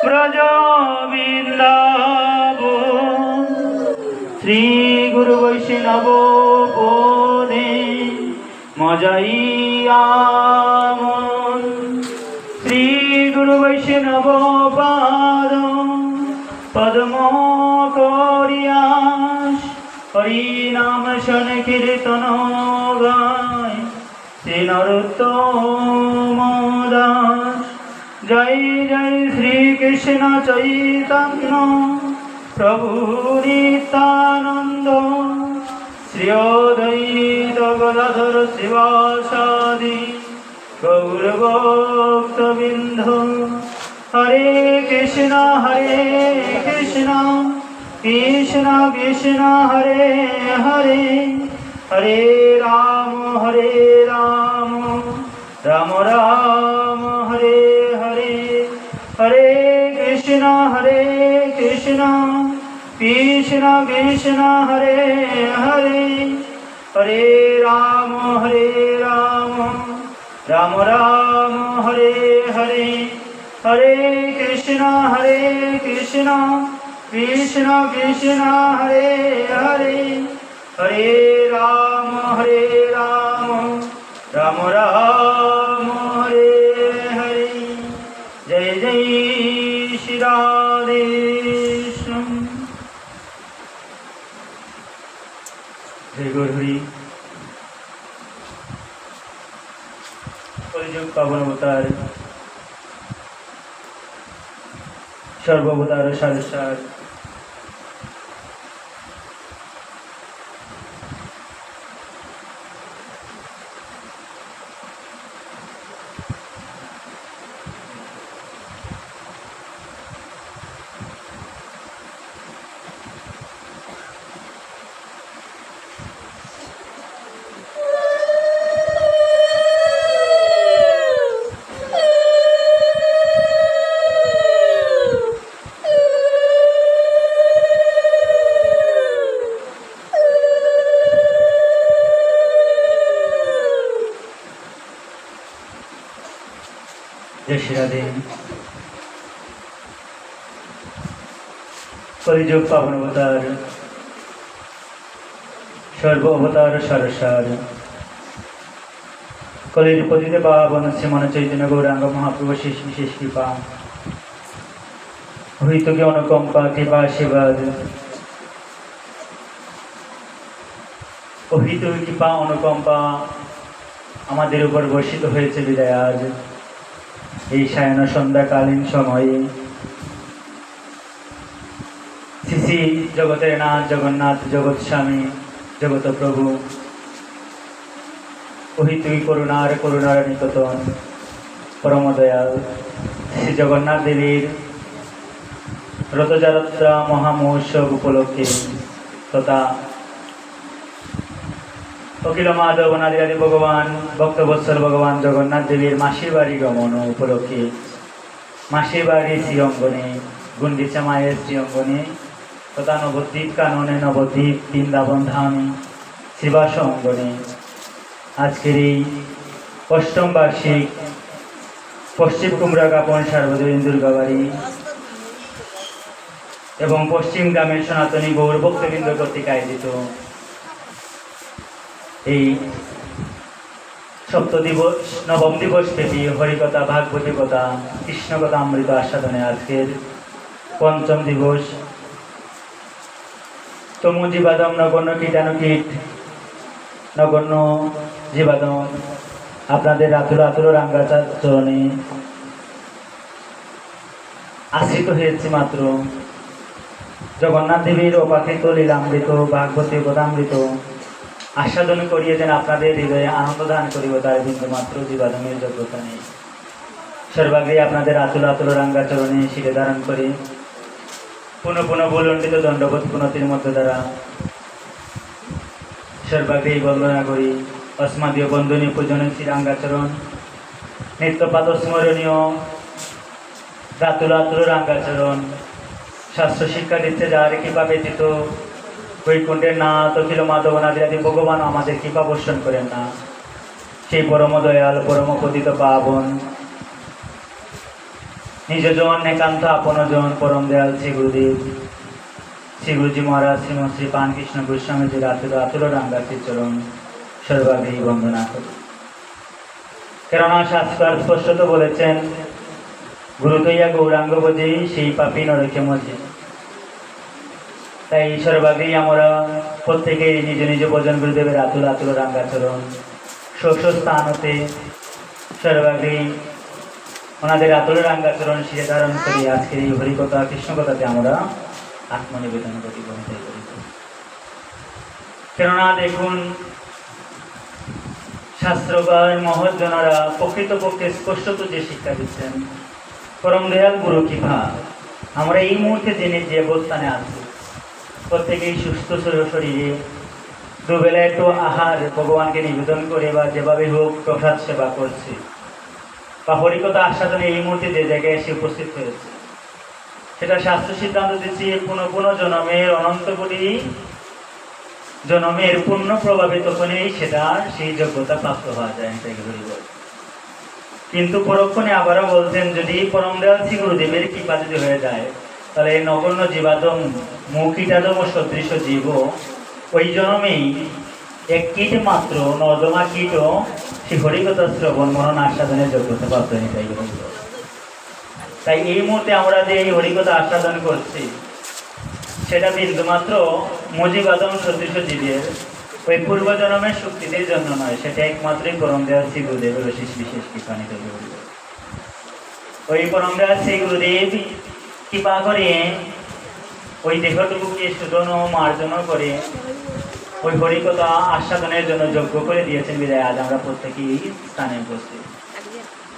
ব্রজ বৃন্দাবন শ্রী গুরু বৈষ্ণব পদে মজাইয়া মন শ্রী গুরু বৈষ্ণব পাদ পদ্ম করিয়াস হরি নাম শন কীর্তন গায় শ্রী নরোত্তম দাস। জয় জয় শ্রী কৃষ্ণ চৈতন্য প্রভু নিত্যানন্দ শ্রী অদ্বৈত গদাধর শিবাসাদি গৌরভক্তবৃন্দ। হরে কৃষ্ণ কৃষ্ণ কৃষ্ণ হরে হরে হরে রাম রাম রাম হরে হরে হরে কৃষ্ণ কৃষ্ণ কৃষ্ণ হরে হরে হরে রাম রাম রাম হরে হরে হরে কৃষ্ণ কৃষ্ণ কৃষ্ণ হরে হরে হরে রাম রাম রাম হরে হরে। জয় জয় শ্রী রাধে কৃষ্ণ। জয় গৌরহরি। কলিযুগ পাবন অবতার সর্বভূতার সারসার জয় শ্রী রাধে। কলিযুগ পাবন অবতার সর্ব অবতার সারসার কলির পতিতে পাবন শ্রীমন চৈতন্য গৌরাঙ্গ মহাপ্রভু শেষ বিশেষ কৃপা হইতকে অনুকম্পা কৃপা আশীর্বাদ অহিত কৃপা অনুকম্পা আমাদের উপর বর্ষিত হয়েছে বিদায় আজ এই সায়ন সন্ধ্যাকালীন সময়ে শ্রী জগতের নাথ জগন্নাথ জগৎ স্বামী জগত প্রভু অহিতুই করুণার নিকটন পরম দয়াল শ্রী জগন্নাথ দেবীর রথযাত্রা মহামহোৎসব উপলক্ষে তথা অখিল মাধব নাদিয়াদি ভগবান ভক্তবৎসল ভগবান জগন্নাথ দেবীর মাসির বাড়ি গমন উপলক্ষে মাসির বাড়ি শ্রীঅঙ্গনে গুন্ডিচা মায়ের শ্রীঅঙ্গনে তথা নবদ্বীপ কাননে নবদ্বীপ বৃন্দাবন ধামে শ্রীবাস অঙ্গনে আজকের এই অষ্টম বার্ষিক পশ্চিম কুমড়াকাপন সার্বজনীন দুর্গাবাড়ি এবং পশ্চিম গ্রামের সনাতনী গৌর ভক্তবৃন্দ কর্তৃক আয়োজিত এই সপ্ত দিবস নবম দিবস ব্যাপী হরিকথা ভাগবতী কথা কৃষ্ণকথা অমৃত আস্বাদনে আজকের পঞ্চম দিবস। তমু জীবাদম নগণ্য কীটানুকীট নগণ্য জীবাদম আপনাদের আতুর রাঙ্গাচার চরণে আশ্রিত হয়েছে মাত্র জগন্নাথ দেবীর অপাকৃত লীলামৃত ভাগবতী কথামৃত আস্বাদন করিয়ে যেন আপনাদের হৃদয়ে আনন্দ দান করিব তার বিন্দু মাত্র জীবাদমের যোগ্যতা নেই। সর্বাগ্রে আপনাদের আতুল রাঙ্গাচরণে শিরে ধারণ করে পুনঃ বলণ্ডিত দণ্ডবোধ পুনতির মধ্য দ্বারা সর্বাগ্রে বন্দনা করি অস্মাদীয় বন্দনীয় পূজনীয় শ্রীরাঙ্গাচরণ নিত্যপাদ স্মরণীয় আতুল রাঙ্গাচরণ শাস্ত্র শিক্ষা দিচ্ছে যার কৃপা ব্যতীত বৈকুণ্ঠের নাথ অখিল মাধব নাদিয়াদি ভগবান আমাদের কৃপা বর্ষণ করেন না। সেই পরম দয়াল পরম পতিত পাবন নিজজন একান্ত আপনজন পরম দয়াল শ্রী গুরুদেব শ্রী গুরুজি মহারাজ শ্রীমশ্রী পান কৃষ্ণ গোস্বামীজির আতুল রাঙ্গা শ্রীচরণ সর্বাগ্রহী বন্দনা করি। কেননা শাস্ত্র স্পষ্টত বলেছেন, গুরু তৈয়া গৌরাঙ্গ বোঝে সেই পাপী নরকে মজে। তাই সর্বাগ্রহী আমরা প্রত্যেকে নিজ নিজ ভজন গুরুদেবের আতুল রাঙ্গাচরণ স্থান হতে সর্বাগ্রহী ওনাদের আতুল রাঙ্গাচরণ শিরে ধারণ করি আজকের এই হরিকথা কৃষ্ণকথাতে আমরা আত্মনিবেদন করি, গ্রহণ করি। কেননা দেখুন, শাস্ত্রকার মহৎজনেরা প্রকৃতপক্ষে স্পষ্টত যে শিক্ষা দিচ্ছেন, পরম দয়াল গুরু কৃপা আমরা এই মুহূর্তে জেনে যে অবস্থানে আছি, প্রত্যেকেই সুস্থ শরীরে দুবেলা একটু আহার ভগবানকে নিবেদন করে বা যেভাবে হোক প্রসাদ সেবা করছি বা হরিকথা আস্বাদনে এই মুহূর্তে যে জায়গায় এসে উপস্থিত হয়েছে, সেটা শাস্ত্র সিদ্ধান্ত দিচ্ছি পুনঃ জনমের অনন্ত কোটি জনমের পূর্ণ প্রভাবে তখনই সেটা সেই যোগ্যতা প্রাপ্ত হওয়া যায়। কিন্তু পরক্ষণে আবারও বলছেন, যদি পরম দয়াল শ্রী গুরুদেবের কৃপা যদি হয়ে যায়, তাহলে নগণ্য জীবাদম মৌকিটাদম সদৃশ জীব ওই জন্মেই এক কীট মাত্র নর্দমা কীটও সেই হরিকথা শ্রবণ মনন আস্বাদনের যোগ্যতা প্রাপ্ত হয়ে যায়। তাই এই মুহূর্তে আমরা যে এই হরিকথা আস্বাদন করছি, সেটা বিন্দুমাত্র মজিবাদম সদৃশ জীবের ওই পূর্বজন্মের শক্তিদের জন্য নয়, সেটা একমাত্রই পরম দয়াল শ্রী গুরুদেবের বিশেষ কৃপানিত। ওই পরম দয়াল শ্রী গুরুদেব কৃপা করে ওই দেহটুকুকে শোধন ও মার্জন করে ওই হরিকথা আস্বাদনের জন্য যোগ্য করে দিয়েছেন বিদায় আজ আমরা প্রত্যেকেই এই স্থানে উপস্থিত।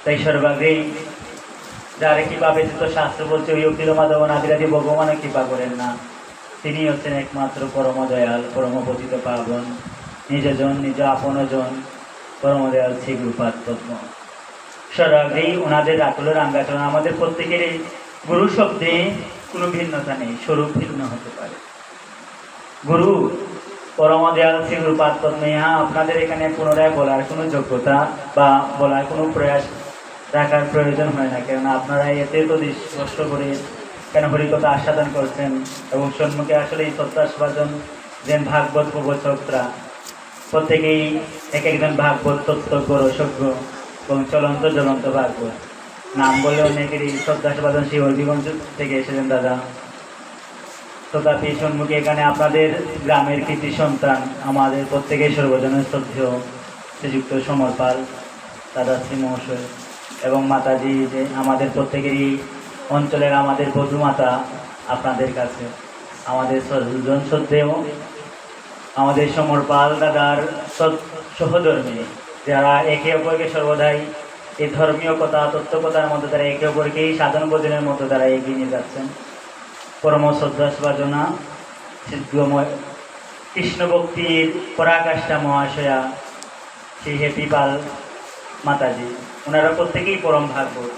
তাই সর্বাগ্রে যার কৃপা ব্যতীত শাস্ত্র বলছে ওই অখিল মাধব আদিরাদি ভগবানও কৃপা করেন না, তিনি হচ্ছেন একমাত্র পরম দয়াল পরম পতিত পাবন নিজজন নিজ আপনজন পরম দয়াল শ্রী গুরুপাদ পদ্ম। সর্বাগ্রেই ওনাদের আকুল রাঙ্গাচরণ আমাদের প্রত্যেকের এই গুরু শব্দে কোনো ভিন্নতা নেই, স্বরূপ ভিন্ন হতে পারে। গুরু পরম দয়াল শ্রী গুরুপাদ পদ্ম ইহা আপনাদের এখানে পুনরায় বলার কোনো যোগ্যতা বা বলার কোনো প্রয়াস রাখার প্রয়োজন হয় না, কেননা আপনারা এতে তো স্পষ্ট করে কেন হরিকথা আস্বাদন করছেন এবং সম্মুখে আসলে এই তত্ত্বাস্বাদন যেন ভাগবত প্রবচকরা প্রত্যেকেই এক একজন ভাগবত তত্ত্বজ্ঞ রসজ্ঞ এবং চলন্ত জ্বলন্ত ভাগবত নাম বলে অনেকেরই শ্রদ্ধাস্বাদন সেই হরিগঞ্জ থেকে এসেছেন দাদা। তথাপি সম্মুখে এখানে আপনাদের গ্রামের কৃতি সন্তান আমাদের প্রত্যেকেই সর্বজনের শ্রদ্ধেয় শ্রীযুক্ত সমর পাল দাদাশ্রী মহাশয় এবং মাতাজি যে আমাদের প্রত্যেকেরই অঞ্চলের আমাদের বধূ মাতা, আপনাদের কাছে আমাদের সর্বজন শ্রদ্ধেয় আমাদের সমর পাল দাদার সহধর্মী, যারা একে অপরকে সর্বদাই এই ধর্মীয় কথা তত্ত্বকথার মধ্যে তারা একে অপরকেই সাধন ভোজনের মতো তারা এগিয়ে নিয়ে যাচ্ছেন। পরম শ্রদ্ধাস্বাদনা সিদ্ধময় কৃষ্ণ ভক্তির পরাকাষ্ঠা মহাশয়া শ্রী হেপি পাল মাতাজি, ওনারা প্রত্যেকেই পরম ভাগবত।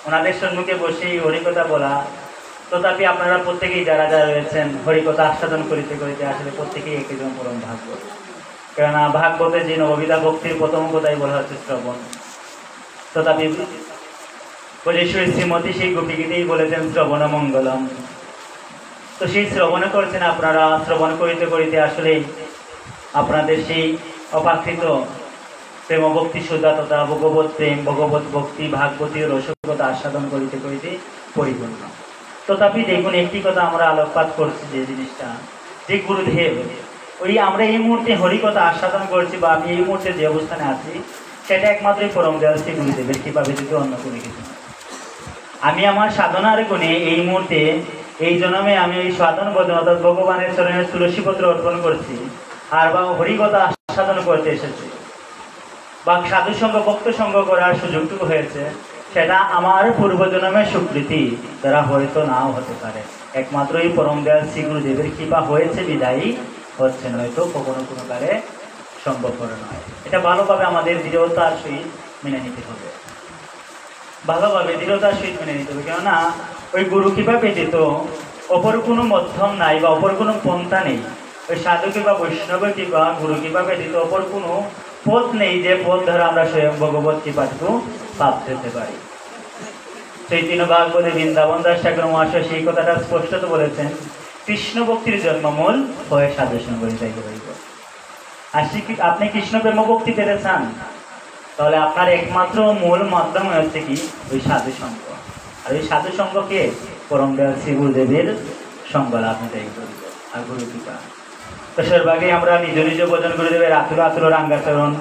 ওনাদের সম্মুখে বসেই হরিকথা বলা, তথাপি আপনারা প্রত্যেকেই যারা যারা রয়েছেন হরিকথা আস্বাদন করিতে করিতে আসলে প্রত্যেকেই একজন পরম ভাগবত। কেননা ভাগবতের যে নববিধা ভক্তির প্রথম কথাই বলা হচ্ছে শ্রবণ। তথাপি বলেশ্বরী শ্রীমতী সেই গোপীগীতেই বলেছেন শ্রবণ মঙ্গলম। তো সেই শ্রবণ করছেন আপনারা, শ্রবণ করিতে করিতে আসলে আপনাদের সেই অপাকৃত প্রেম ভক্তি সুধা তথা ভগবত প্রেম ভগবত ভক্তি ভাগবতী রসিকতা আস্বাদন করিতে করিতে পরিপূর্ণ। তথাপি দেখুন একটি কথা আমরা আলোকপাত করছি, যে জিনিসটা যে গুরুদেব ওই আমরা এই মুহূর্তে হরিকথা আস্বাদন করছি বা আমি এই মুহূর্তে যে অবস্থানে আছি, সেটা একমাত্রই পরম দয়াল শ্রী গুরুদেবের কৃপা ব্যতীত অন্য কোনো কিছু না। আমি আমার সাধনার গুণে এই মুহূর্তে এই জন্মে আমি ওই সাধন ভজন অর্থাৎ ভগবানের চরণে তুলসীপত্র অর্পণ করছি আর বা হরিকথা আস্বাদন করতে এসেছি বা সাধু সঙ্গ ভক্ত সঙ্গ করার সুযোগটুকু হয়েছে, সেটা আমার পূর্বজন্মের স্বীকৃতি দ্বারা হয়তো নাও হতে পারে। একমাত্র এই পরম দয়াল শ্রী গুরুদেবের কৃপা হয়েছে বিদায়ী হচ্ছে, নয়তো কখনো কোনো কারে সম্ভবপর নয়। এটা ভালোভাবে আমাদের দৃঢ়তার সহিত মেনে নিতে হবে, ভালোভাবে দৃঢ়তার সহিত মেনে নিতে হবে। কেননা ওই গুরু কৃপা ব্যতীত অপর কোনো মধ্যম নাই বা অপর কোনো পন্থা নেই। ওই সাধু কৃপা বৈষ্ণব কৃপা গুরু কৃপা ব্যতীত অপর কোনো পথ নেই যে পথ দ্বারা আমরা স্বয়ং ভগবত কৃপাটুকু প্রাপ্ত হতে পারি। চৈতন্য ভাগবতে বৃন্দাবন দাস ঠাকুর মহাশয় সেই কথাটা স্পষ্টত বলেছেন, কৃষ্ণ ভক্তির জন্মমূল হয় সাধু সঙ্গ। আর আপনি কৃষ্ণ প্রেম ভক্তি পেতে চান, তাহলে আপনার একমাত্র মূল মাধ্যম হচ্ছে কি ওই সাধু সঙ্গ। আর ওই সাধু সঙ্গকে পরম দয়াল শ্রী গুরুদেবের সঙ্গ লাভ নিতে করব আর গুরু কৃপা। তো সর্বাগে আমরা নিজ নিজ ভজন গুরুদেবের আতুর আতুর রাঙ্গাচরণ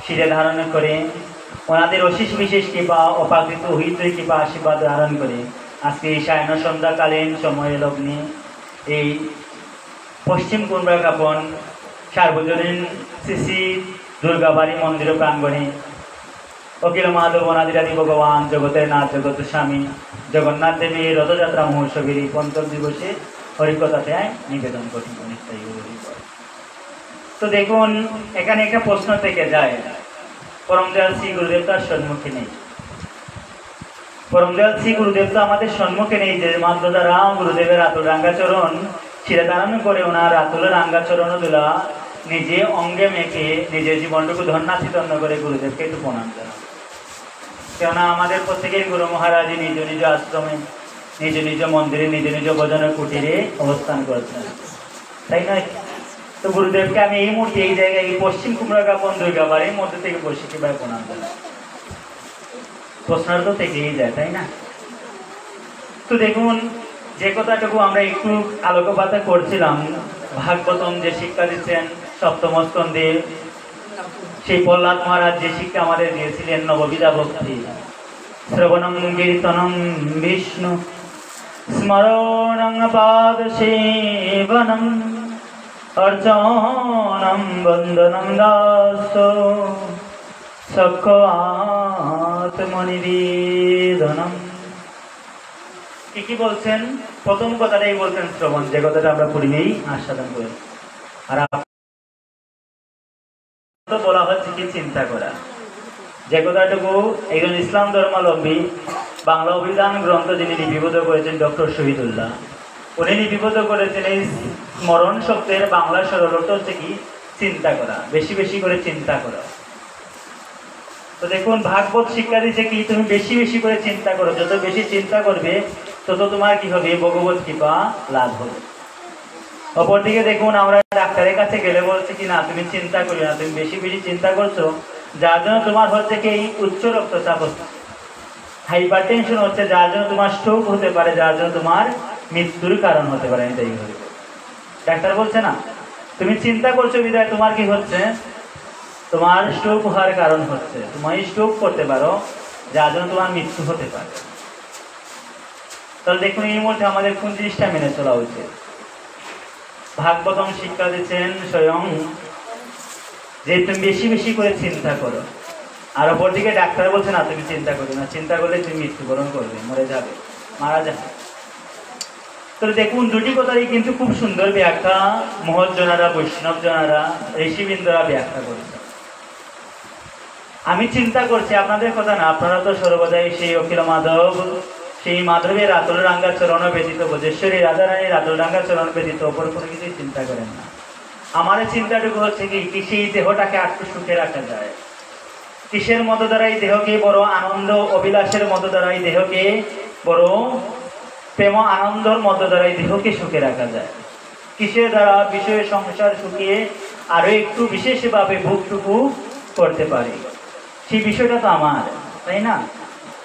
শিরে ধারণ করে ওনাদের অশেষ বিশেষ কৃপা অপাকৃত হইতই কৃপা আশীর্বাদ ধারণ করে আজকে এই সায়ন সন্ধ্যাকালীন সময়ে লগ্নে এই পশ্চিম কুম্ভকাপন সার্বজনীন শ্রী শ্রী দুর্গাবাড়ি মন্দির প্রাঙ্গণে অখিল মাধব অনাদিরাদি ভগবান জগতের নাথ জগত স্বামী জগন্নাথ দেবীর রথযাত্রা মহোৎসবের এই পঞ্চম দিবসে হরিকথাতে নিবেদন করি। তো দেখুন, এখানে একটা প্রশ্ন থেকে যায়, পরম দয়াল শ্রী গুরুদেব তার সম্মুখে নেই। পরম দয়াল শ্রী গুরুদেব তো আমাদের সম্মুখে নেই, যে মাত্র দ্বারা গুরুদেবের আতুল রাঙ্গাচরণ শিরে ধারণ করে ওনার আতুল রাঙ্গাচরণ দুলা নিজে অঙ্গে মেখে নিজের জীবনটুকু ধন্যাচিতন্য করে গুরুদেবকে একটু প্রণাম জানান। কেননা আমাদের প্রত্যেকের গুরু মহারাজ নিজ নিজ আশ্রমে নিজ নিজ মন্দিরে নিজ নিজ ভজনের কুটিরে অবস্থান করছেন, তাই নয়? তো গুরুদেবকে আমি এই মুহূর্তে এই জায়গায় এই পশ্চিম কুমড়াকাপন দুর্গাবাড়ির মধ্যে থেকে বসে কিভাবে প্রণাম জানাই? প্রশ্নটা তো থেকেই যায়, তাই না? তো দেখুন, যে কথাটুকু আমরা একটু আলোকপাত করছিলাম, ভাগবতম যে শিক্ষা দিচ্ছেন সপ্তম স্কন্ধে, সেই প্রহ্লাদ মহারাজ যে শিক্ষা আমাদের দিয়েছিলেন নববিধা ভক্তি, শ্রবণম কীর্তনম বিষ্ণু স্মরণং পাদ সেবনম অর্চনম বন্দনম দাস সখ আত্মনিবেদনম। কি বলছেন? প্রথম কথাটাই বলছেন শ্রবণ, যে কথাটা আমরা পূর্বেই আস্বাদন করি। আর বলা হচ্ছে কি চিন্তা করা, যে কথাটুকু একজন ইসলাম ধর্মাবলম্বী বাংলা অভিধান গ্রন্থ যিনি লিপিবদ্ধ করেছেন ডক্টর শহীদুল্লাহ, উনি লিপিবদ্ধ করেছেন এই স্মরণ শব্দের বাংলা সরল অর্থ হচ্ছে কি চিন্তা করা, বেশি বেশি করে চিন্তা করা। তো দেখুন, ভাগবত শিক্ষা দিচ্ছে কি তুমি বেশি বেশি করে চিন্তা করো, যত বেশি চিন্তা করবে তত তোমার কি হবে? ভগবত কৃপা লাভ হবে। অপরদিকে দেখুন, আমরা ডাক্তারের কাছে গেলে বলছে কি না তুমি চিন্তা করি না, তুমি বেশি বেশি চিন্তা করছো, যার জন্য তোমার হচ্ছে কি উচ্চ রক্তচাপ হচ্ছে, হাইপার টেনশন হচ্ছে, যার জন্য তোমার স্ট্রোক হতে পারে, যার জন্য তোমার মৃত্যুর কারণ হতে পারে। এটাই হবে ডাক্তার বলছে না, তুমি চিন্তা করছো বিধায় তোমার কি হচ্ছে? তোমার স্ট্রোক হওয়ার কারণ হচ্ছে, তোমার স্ট্রোক করতে পারো, যার জন্য তোমার মৃত্যু হতে পারে। তাহলে দেখুন, এই মধ্যে আমাদের কোন জিনিসটা মেনে চলা উচিত? ভাগবতম শিক্ষা দিচ্ছেন স্বয়ং যে তুমি বেশি বেশি করে চিন্তা করো, আর অপরদিকে ডাক্তার বলছে না তুমি চিন্তা করো না, চিন্তা করলে তুমি মৃত্যুবরণ করবে, মরে যাবে, মারা যাবে। তো দেখুন, দুটি কথাই কিন্তু খুব সুন্দর ব্যাখ্যা মহৎজনারা, বৈষ্ণব জনারা, ঋষিবৃন্দরা ব্যাখ্যা করেছে। আমি চিন্তা করছি, আপনাদের কথা না, আপনারা তো সর্বদাই সেই অখিল মাধব, সেই মাধবের আতুল রাঙ্গা চরণ ব্যতীত, বোধেশ্বরী রাধারানীর আতুল রাঙ্গা চরণ ব্যতীত অপর কোনো কিছুই চিন্তা করেন না। আমার চিন্তাটুকু হচ্ছে কি সেই দেহটাকে আটটু সুখে রাখা যায়, কিসের মতো দ্বারা এই দেহকে বড় আনন্দ অভিলাষের মতো দ্বারা এই দেহকে বড় প্রেম আনন্দর মতো দ্বারা এই দেহকে সুখে রাখা যায়, কিসের দ্বারা বিষয় সংসার সুখিয়ে আরো একটু বিশেষভাবে ভোগটুকু করতে পারি, সেই বিষয়টা তো আমার, তাই না?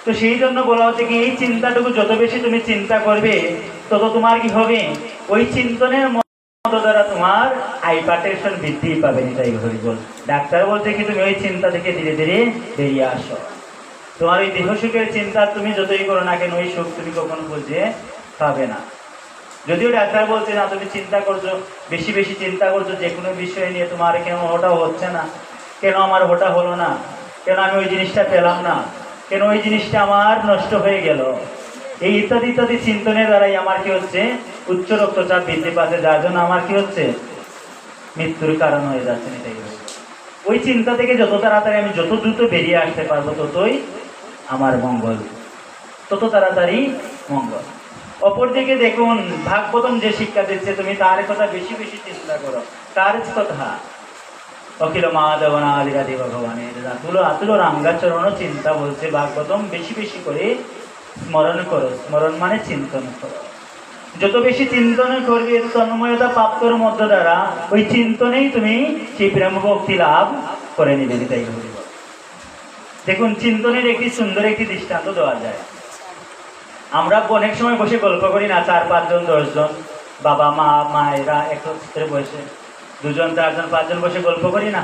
তো সেই জন্য বলা হচ্ছে কি এই চিন্তাটুকু যত বেশি তুমি চিন্তা করবে তত তোমার কি হবে? ওই চিন্তনের মতো দ্বারা তোমার হাইপারটেনশন বৃদ্ধি পাবে। এটাই বল ডাক্তার বলছে কি তুমি ওই চিন্তা থেকে ধীরে ধীরে বেরিয়ে আসো। তোমার ওই দেহ সুখের চিন্তা তুমি যতই করো না কেন, ওই সুখ তুমি কখনো বুঝে পাবে না। যদিও ডাক্তার বলছে না তুমি চিন্তা করছো, বেশি বেশি চিন্তা করছো যে কোনো বিষয় নিয়ে, তোমার কেন ওটা হচ্ছে না, কেন আমার ওটা হলো না, কেন আমি ওই জিনিসটা পেলাম না, কেন ওই জিনিসটা আমার নষ্ট হয়ে গেল, এই ইত্যাদি ইত্যাদি চিন্তনের দ্বারাই আমার কি হচ্ছে? উচ্চ রক্তচাপ বৃদ্ধি পাচ্ছে, যার জন্য আমার কি হচ্ছে? মৃত্যুর কারণ হয়ে যাচ্ছে। এটাই ওই চিন্তা থেকে যত তাড়াতাড়ি আমি যত দ্রুত বেরিয়ে আসতে পারবো ততই আমার মঙ্গল, তত তাড়াতাড়ি মঙ্গল। অপরদিকে দেখুন, ভাগবতম যে শিক্ষা দিচ্ছে তুমি তার কথা বেশি বেশি চিন্তা করো। তার কথা অখিল মাধবনাদিরাধি ভগবানের আতুল আতুল রাঙ্গাচরণ চিন্তা বলছে ভাগবতম বেশি বেশি করে স্মরণ করো, স্মরণ মানে চিন্তন করো। যত বেশি চিন্তন করবে তন্ময়তা প্রাপ্তর মধ্য দ্বারা ওই চিন্তনেই তুমি সেই প্রেম ভক্তি লাভ করে নিবে। তাই দেখুন, চিন্তনের একটি সুন্দর একটি দৃষ্টান্ত দেওয়া যায়। আমরা অনেক সময় বসে গল্প করি না, 4-5 জন 10 জন বাবা মা মায়েরা একত্রে বসে 2 জন 4 জন 5 জন বসে গল্প করি না।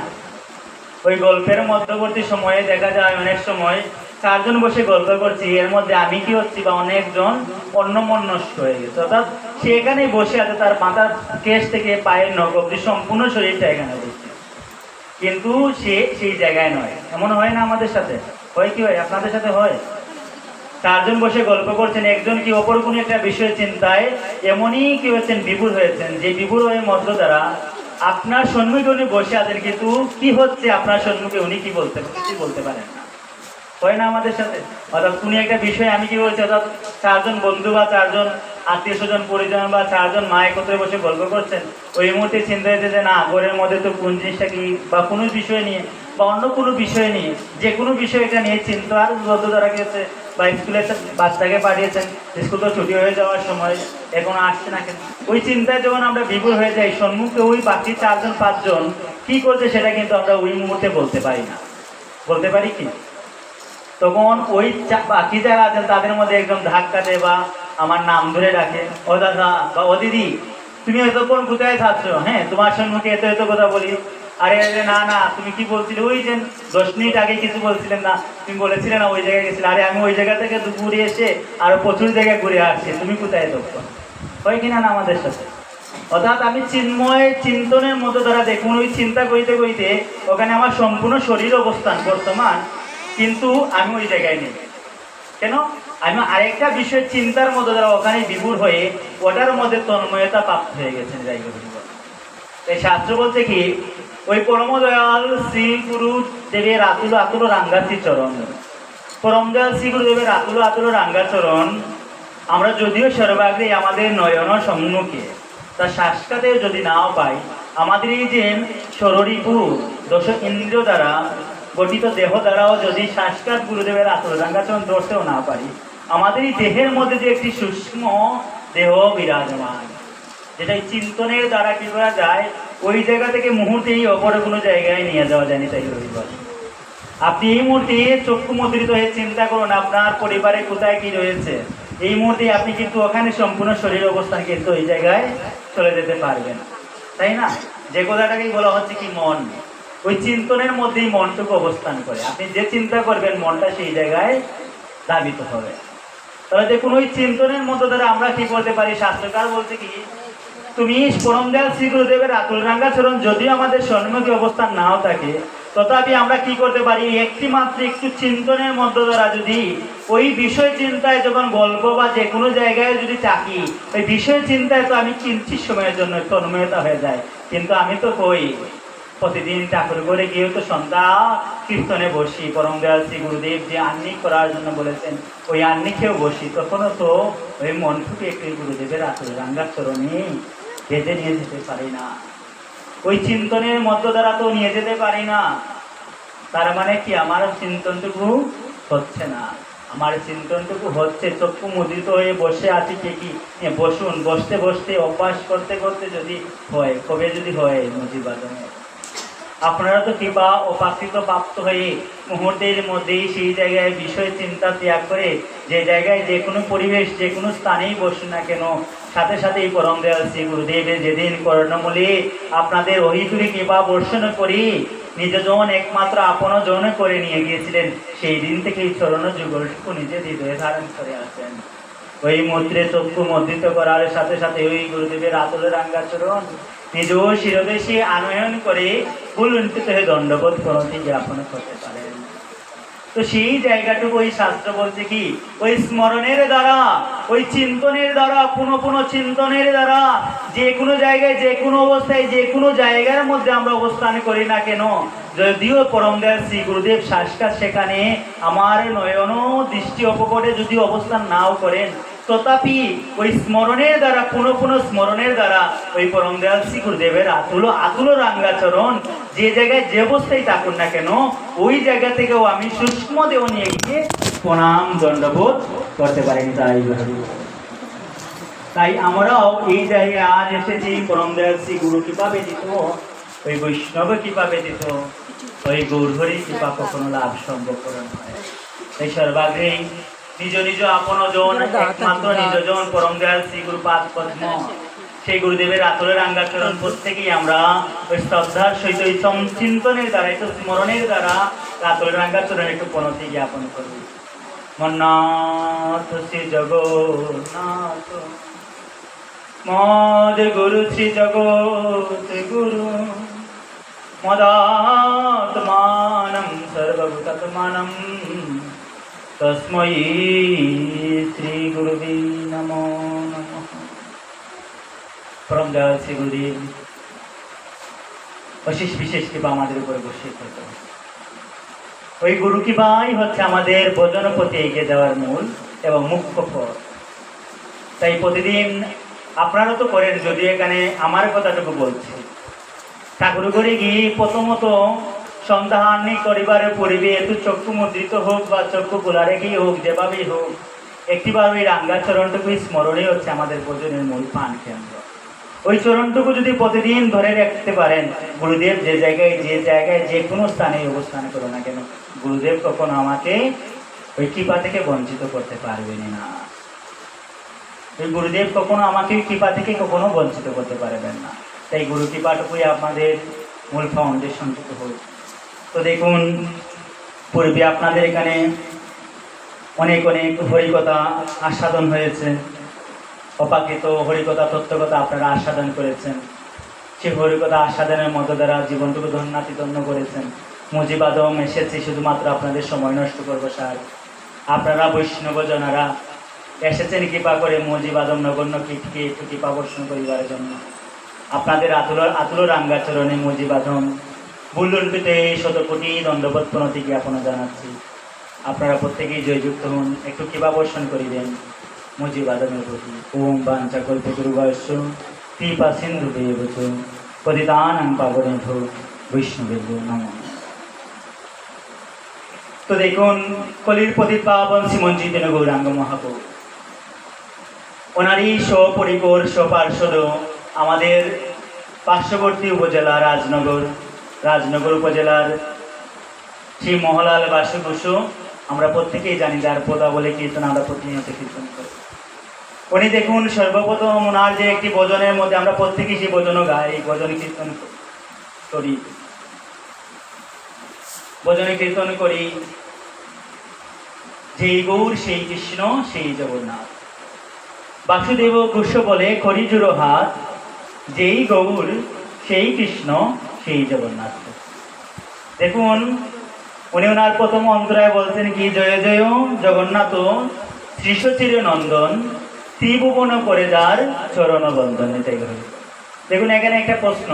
ওই গল্পের মধ্যবর্তী সময়ে দেখা যায় অনেক সময় 4 জন বসে গল্প করছি, এর মধ্যে আমি কি হচ্ছি বা অনেকজন অন্যমনস্ক হয়ে গেছে, অর্থাৎ সে এখানে বসে আছে, তার মাথার কেশ থেকে পায়ের নখ অবধি সম্পূর্ণ শরীরটা এখানে বসছে, কিন্তু সে সেই জায়গায় নয়। এমন হয় না আমাদের সাথে? হয় কি হয়? আপনাদের সাথে হয়? 4 জন বসে গল্প করছেন, একজন কি অপর কোনো একটা বিষয় চিন্তায় এমনই কি হচ্ছেন, বিভোর হয়েছেন, যে বিভোর হয়ে মধ্য দ্বারা আপনার সম্মুখে উনি বসে আছেন, কিন্তু কি হচ্ছে আপনার সম্মুখে উনি কি বলতে পারেন না। হয় না আমাদের সাথে? অর্থাৎ কোনো একটা বিষয় আমি কি বলছি, অর্থাৎ 4 জন বন্ধু বা 4 জন আত্মীয় স্বজন পরিজন বা 4 জন মা একত্রে বসে গল্প করছেন, ওই মুহূর্তে চিন্তা হয়েছে যে না, ঘরের মধ্যে তো কোন জিনিসটা কি বা কোনো বিষয় নিয়ে বা অন্য কোনো বিষয় নিয়ে, যে কোনো বিষয়টা নিয়ে চিন্তা আর বদ্ধ দ্বারা গেছে, বা স্কুলে বাচ্চাকে পাঠিয়েছেন, স্কুল তো ছুটি হয়ে যাওয়ার সময়, এখনো আসছে না কেন, ওই চিন্তায় যখন আমরা বিভোর হয়ে যাই, সম্মুখে ওই বাকি 4 জন 5 জন কি করছে সেটা কিন্তু আমরা ওই মুহূর্তে বলতে পারি না। বলতে পারি কি? তখন ওই বাকি যারা আছেন তাদের মধ্যে একজন ধাক্কা দেয় বা আমার নাম ধরে রাখে, ও দাদা বা ও দিদি, তুমি এতক্ষণ কোথায় থাকছো? হ্যাঁ, তোমার সম্মুখে এত এত কথা বলি। আরে না না, তুমি কি বলছিলে? ওই যে 10 মিনিট আগে কিছু বলছিলেন না, তুমি বলেছিলে না ওই জায়গায় গেছিলে। আরে আমি ওই জায়গা থেকে ঘুরে এসে আরো প্রচুর জায়গায় ঘুরে আসছি, তুমি কোথায় এতক্ষণ? হয় কিনা না আমাদের সাথে? অর্থাৎ আমি চিন্ময় চিন্তনের মতো দ্বারা দেখুন, ওই চিন্তা করিতে করিতে ওখানে আমার সম্পূর্ণ শরীর অবস্থান বর্তমান, কিন্তু আমি ওই জায়গায় নেই। কেন? আমি আরেকটা বিষয় চিন্তার মধ্যে দ্বারা ওখানে বিভোর হয়ে ওটার মধ্যে তন্ময়তা প্রাপ্ত হয়ে গেছেন। এই শাস্ত্র বলছে কি, ওই পরম দয়াল শ্রী গুরুদেবের আতুল আতুল রাঙ্গাশ্রী চরণ, পরম দয়াল শ্রী গুরুদেবের আতুল আতুল রাঙ্গাচরণ আমরা যদিও সর্বাগ্রে আমাদের নয়ন সম্মুখে, তার সাক্ষাতেও যদি নাও পাই, আমাদের এই যে ষড়রিপু 10 ইন্দ্রিয় দ্বারা গঠিত দেহ দ্বারাও যদি সাক্ষাৎ গুরুদেবের আতুল রাঙ্গাচরণ ধরতেও না পারি, আমাদের এই দেহের মধ্যে যে একটি সূক্ষ্ম দেহ বিরাজমান, যেটা চিন্তনের দ্বারা কি করা যায়, ওই জায়গা থেকে মুহূর্তেই অপর কোনো জায়গায় নিয়ে যাওয়া যায়নি। তাই রবিবার আপনি এই মুহূর্তে চক্ষু মুদ্রিত হয়ে চিন্তা করুন আপনার পরিবারে কোথায় কি রয়েছে, এই মুহূর্তে আপনি কিন্তু ওখানে সম্পূর্ণ শরীর অবস্থান কিন্তু ওই জায়গায় চলে যেতে পারবেন, তাই না? যে কথাটাকেই বলা হচ্ছে কি মন, ওই চিন্তনের মধ্যেই মনটুকু অবস্থান করে। আপনি যে চিন্তা করবেন মনটা সেই জায়গায় ধাবিত হবে। তাহলে দেখুন, ওই চিন্তনের মধ্য দ্বারা আমরা কি করতে পারি? শাস্ত্রকার বলছে কি, তুমি পরম দয়াল শ্রী গুরুদেবের আতুল রাঙ্গাচরণ যদিও আমাদের সম্মুখে অবস্থান নাও থাকে, তথাপি আমরা কি করতে পারি? একটি মাত্র একটু চিন্তনের মধ্য দ্বারা যদি ওই বিষয় চিন্তায় যখন গল্প বা যে কোনো জায়গায় যদি থাকি, ওই বিষয় চিন্তায় তো আমি কিঞ্চিত সময়ের জন্য তন্ময়তা হয়ে যায়, কিন্তু আমি তো কই প্রতিদিন ঠাকুর করে গিয়ে তো সন্ধ্যা কীর্তনে বসি, পরম দয়াল শ্রী গুরুদেব যে আহ্নিক করার জন্য বলেছেন ওই আহ্নিকেও বসি, তখনও তো ওই মনটুকু একটি গুরুদেবের আতুল রাঙ্গাচরণে বেঁধে নিয়ে যেতে পারি না, ওই চিন্তনের মধ্য দ্বারা তো নিয়ে যেতে পারি না। তার মানে কি, আমার চিন্তনটুকু হচ্ছে না। আমার চিন্তনটুকু হচ্ছে চক্ষু মুদ্রিত হয়ে বসে আছি ঠিকই, বসুন, বসতে বসতে অভ্যাস করতে করতে যদি হয়, কবে যদি হয় মুজিবাদনে, আপনারা তো কৃপা অপাকৃত প্রাপ্ত হয়ে মুহূর্তের মধ্যেই সেই জায়গায় বিষয় চিন্তা ত্যাগ করে যে জায়গায় যে কোনো পরিবেশ যে কোনো স্থানেই বসুন না কেন, সাথে সাথে এই পরম দয়াল শ্রী গুরুদেবের যেদিন কর্ণমূলে আপনাদের অহিতুরি কৃপা বর্ষণ করি নিজজন একমাত্র আপন জন করে নিয়ে গিয়েছিলেন, সেই দিন থেকে এই চরণ যুগলটুকু নিজে হৃদয়ে ধারণ করে আছেন। ওই মুদ্রে চক্ষু মুদ্রিত করার সাথে সাথে ওই গুরুদেবের আতুল রাঙ্গাচরণ নিজ শিরদেশে আনয়ন করে ফুলুণ্ঠিত হয়ে দণ্ডবোধ প্রণতি জ্ঞাপন করতে পারেন। তো সেই জায়গাটুকু ওই শাস্ত্র বলছে কি, ওই স্মরণের দ্বারা, ওই চিন্তনের দ্বারা, পুনঃ পুনঃ চিন্তনের দ্বারা যে কোনো জায়গায় যে কোনো অবস্থায় যে কোনো জায়গার মধ্যে আমরা অবস্থান করি না কেন, যদিও পরম দয়াল শ্রী গুরুদেব সাক্ষাৎ সেখানে আমার নয়ন দৃষ্টি অপকটে যদি অবস্থান নাও করেন, তথাপি ওই স্মরণের দ্বারা, পুনঃ পুনঃ স্মরণের দ্বারা ওই পরম দয়াল শ্রী গুরুদেবের আতুল আতুল রাঙ্গাচরণ যে জায়গায় যে অবস্থায় থাকুন না কেন ওই জায়গা থেকেও আমি সূক্ষ্ম দেহ নিয়ে গিয়ে প্রণাম দণ্ডবোধ করতে পারিনি। তাই আমরাও এই জায়গায় আজ এসেছি পরম দয়াল শ্রী গুরু কৃপা ব্যতীত, ওই বৈষ্ণব কৃপা ব্যতীত, ওই গৌরহরি কৃপা কখনো লাভ সম্ভব করে নয়। এই সর্বাগ্রে নিজ নিজ আপন জন, একমাত্র নিজজন পরম দয়াল শ্রী গুরু পাদ পদ্ম, সেই গুরুদেবের আতরের আঙ্গাচরণ প্রত্যেকেই আমরা ওই শ্রদ্ধার সহিত ওই চিন্তনের দ্বারা, একটু স্মরণের দ্বারা আতরের আঙ্গাচরণ একটু প্রণতি জ্ঞাপন করি। মন্নাথ শ্রী জগন্নাথ, মদ গুরু শ্রী জগৎ গুরু, মদাত্মানম সর্বভূতাত্মানম, তস্मै শ্রী গুরুবে নমো নমঃ। পরম দয়াল শ্রী গুরুদেব অশেষ বিশেষ কৃপা আমাদের উপরে বর্ষিত হতো। ওই গুরু কৃপাই হচ্ছে আমাদের ভজন পথে এগিয়ে যাওয়ার মূল এবং মুখ্য পথ। তাই প্রতিদিন আপনারা তো করেন, যদি এখানে আমার কথাটুকু বলছি, ঠাকুর ঘরে গিয়ে প্রথমত সন্ধাহানি করিবারের পরিবে একটু চক্ষু মুদ্রিত হোক বা চক্ষু খোলা রেখেই হোক, যেভাবেই হোক একটিবার ওই রাঙ্গাচরণটুকু স্মরণই হচ্ছে আমাদের ভজনের মূল প্রাণ কেন্দ্র। ওই চরণটুকু যদি প্রতিদিন ধরে রাখতে পারেন, গুরুদেব যে জায়গায় যে কোনো স্থানে অবস্থান করো না কেন, গুরুদেব কখনো আমাকে ওই কৃপা থেকে বঞ্চিত করতে পারবেন না। ওই গুরুদেব কখনো আমাকে কৃপা থেকে কখনো বঞ্চিত করতে পারবেন না। তাই গুরু কৃপাটুকুই আপনাদের মূল ফাউন্ডেশনটুকু হোক। তো দেখুন, পূর্বে আপনাদের এখানে অনেক অনেক হরিকথা আস্বাদন হয়েছে, অপাকৃত হরিকথা তত্ত্বকথা আপনারা আস্বাদন করেছেন। সেই হরিকথা আস্বাদনের মধ্য দ্বারা জীবনটুকু ধন্যাতিধন্য করেছেন। মুজিবাদম এসেছি শুধুমাত্র আপনাদের সময় নষ্ট করবো স্যার। আপনারা বৈষ্ণব জনারা এসেছেন কৃপা করে মুজিবাদম নগণ্য কীটকে একটু কৃপা বর্ষণ করিবার জন্য। আপনাদের আতুল রাঙ্গাচরণে মুজিবাদম বুল্লুলপিতে শতকোটি দণ্ডবোধ প্রণতি জ্ঞাপন জানাচ্ছি। আপনারা প্রত্যেকেই জয়যুক্ত হন, একটু কৃপা বর্ষণ করিবেন মুজিবাদমের প্রতি। ওম বাঞ্ছাকল্পতরুভ্যশ্চ কৃপা সিন্ধুভ্যেব চ পতিতানাং পাবনেভ্যো বৈষ্ণবেভ্যো নমঃ। তো দেখুন, কলির পতিত পাবন শ্রীমঞ্জিতেন গৌরাঙ্গ মহাপ্রভু, ওনারই সপরিকর সপার্ষদ আমাদের পার্শ্ববর্তী উপজেলা রাজনগর উপজেলার শ্রী মহলাল বাসু বসু, আমরা প্রত্যেকেই জানি, যার পদা বলে কীর্তন আমরা প্রতিনিয়ত কীর্তন করি। উনি দেখুন, সর্বপ্রথম ওনার যে একটি ভজনের মধ্যে আমরা প্রত্যেকেই সেই ভজনও গাই, ভজন কীর্তন করি, ভজনে কীর্তন করি, যেই গৌর সেই কৃষ্ণ সেই জগন্নাথ, বাসুদেব গোস্ব বলে করি জুড়ো হাত, যেই গৌর সেই কৃষ্ণ সেই জগন্নাথ। দেখুন, উনি ওনার প্রথম অন্তরায় বলছেন কি, জয় জয় জগন্নাথ শ্রীশচির নন্দন, ত্রিভুবন করে যার চরণ বন্দন। দেখুন, এখানে একটা প্রশ্ন